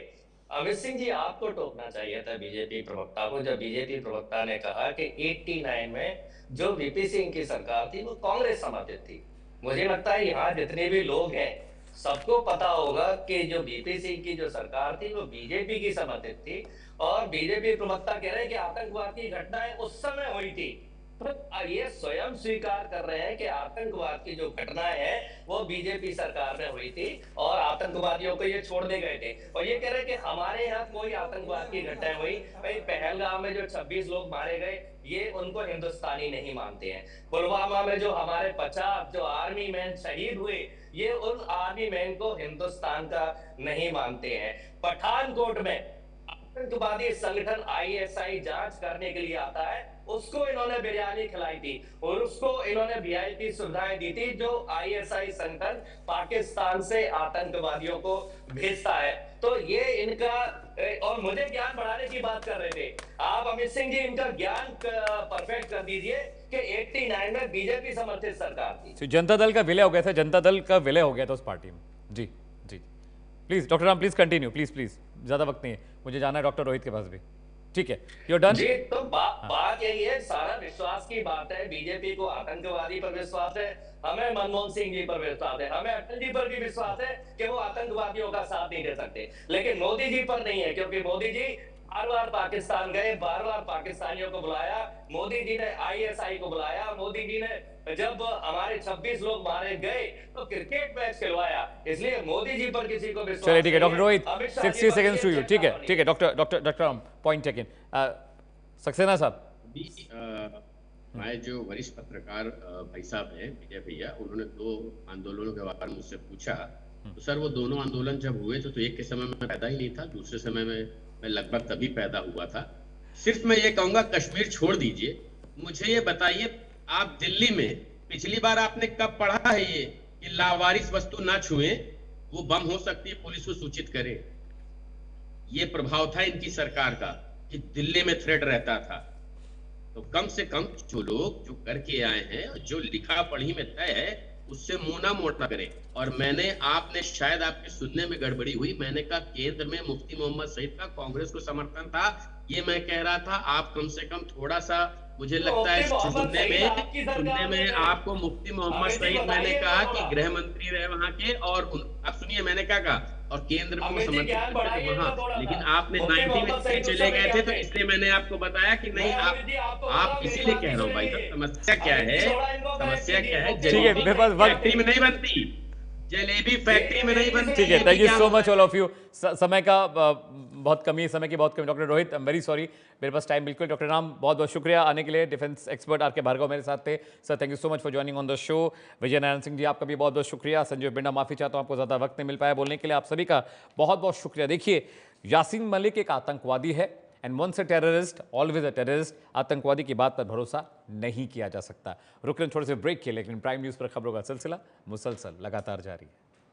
अमित सिंह जी, आपको टोकना चाहिए था बीजेपी प्रवक्ता को, जब बीजेपी प्रवक्ता ने कहा कि 89 में जो वीपी सिंह की सरकार थी वो कांग्रेस समर्थित थी। मुझे लगता है यहाँ जितने भी लोग हैं सबको पता होगा कि जो वीपी सिंह की जो सरकार थी वो बीजेपी की समर्थित थी, और बीजेपी प्रवक्ता कह रहे हैं कि आतंकवाद की घटनाएं उस समय हुई थी। तो ये स्वयं स्वीकार कर रहे हैं कि आतंकवाद की जो घटनाएं हैं वो बीजेपी सरकार में हुई थी और आतंकवादियों को ये छोड़ने गए थे, और ये कह रहे हैं कि हमारे यहाँ कोई आतंकवाद की घटनाएं हुई। भाई पहलगाम में जो 26 लोग मारे गए ये उनको हिंदुस्तानी नहीं मानते हैं। पुलवामा में जो हमारे 50 जो आर्मी मैन शहीद हुए ये उन आर्मी मैन को हिंदुस्तान का नहीं मानते हैं। पठानकोट में आतंकवादी संगठन आईएसआई जांच करने के लिए आता है, उसको इन्होंने बिरयानी खिलाई थी और उसको इन्होंने वीआईपी सुविधाएं दी थी, जो आईएसआई संगठन पाकिस्तान से आतंकवादियों को भेजता है। तो ये इनका, और मुझे ज्ञान बढ़ाने की बात कर रहे थे आप अमित सिंह जी, इनका ज्ञान परफेक्ट कर दीजिए कि 89 में बीजेपी समर्थित सरकार थी। जनता दल का विलय हो गया था, जनता दल का विलय हो गया था उस पार्टी में। जी जी, please doctor Ram, please continue, please, ज्यादा वक्त नहीं है, मुझे जाना है डॉक्टर रोहित के पास भी। ठीक है, यू डन जी। तो बात यही है, सारा विश्वास की बात है। बीजेपी को आतंकवादी पर विश्वास है, हमें मनमोहन सिंह जी पर विश्वास है, हमें अटल जी पर भी विश्वास है कि वो आतंकवादियों का साथ नहीं दे सकते, लेकिन मोदी जी पर नहीं है, क्योंकि मोदी जी बार-बार पाकिस्तान गए, बार-बार पाकिस्तानियों को बुलाया, मोदी जी ने आईएसआई को बुलाया, मोदी जी ने जब हमारे 26 लोग मारे गए तो क्रिकेट मैच खिलवाया, इसलिए मोदी जी पर किसी को विश्वास। चलिए ठीक है doctor Rohit, 60 seconds to you. ठीक है doctor Ram, point taken. Saxena sahab, हमारे जो वरिष्ठ पत्रकार भाई साहब हैं विजय भैया, उन्होंने 2 आंदोलनों के बारे में मुझसे पूछा, तो सर वो दोनों आंदोलन जब हुए तो एक के समय में पैदा ही नहीं था, दूसरे समय में मैं लगभग तभी पैदा हुआ था। सिर्फ मैं ये कहूंगा कश्मीर छोड़ दीजिए, मुझे ये बताइए आप दिल्ली में पिछली बार आपने कब पढ़ा है ये कि लावारिस वस्तु ना छुए, वो बम हो सकती है, पुलिस को सूचित करें। ये प्रभाव था इनकी सरकार का कि दिल्ली में थ्रेट रहता था। तो कम से कम जो लोग जो करके आए हैं, जो लिखा पढ़ी में तय है, उससे मुंह ना मोटा करें। और आपने शायद आपके सुनने में गड़बड़ी हुई, मैंने कहा केंद्र में मुफ्ती मोहम्मद सईद का कांग्रेस को समर्थन था, ये मैं कह रहा था। आप कम से कम थोड़ा सा, मुझे लगता है सुनने में आपको मुफ्ती मोहम्मद सईद, मैंने कहा कि गृह मंत्री रहे वहां के, और आप सुनिए मैंने क्या कहा, और केंद्र में समर्थन वहां, लेकिन आपने 90 में चले गए थे, तो इसलिए मैंने आपको बताया कि नहीं आप इसीलिए कह रहा हूँ भाई साहब, समस्या क्या है, जलेबी फैक्ट्री में नहीं बनती, जलेबी फैक्ट्री में नहीं बनती। ठीक है, thank you so much all of you. समय की बहुत कमी doctor Rohit, I am very sorry, मेरे पास टाइम बिल्कुल। डॉक्टर राम, बहुत बहुत शुक्रिया आने के लिए। डिफेंस एक्सपर्ट आर के भार्गव मेरे साथ थे। Sir thank you so much for joining on the show. Vijay Narayan Singh ji, आपका भी बहुत बहुत शुक्रिया। संजय बिंडा, माफी चाहता हूँ आपको ज़्यादा वक्त नहीं मिल पाया बोलने के लिए, आप सभी का बहुत बहुत शुक्रिया। देखिए, यासीन मलिक एक आतंकवादी है, and once a terrorist always a terrorist. आतंकवादी की बात पर भरोसा नहीं किया जा सकता। रुक थोड़े से ब्रेक किए, लेकिन प्राइम न्यूज़ पर खबरों का सिलसिला मुसलसल लगातार जारी है।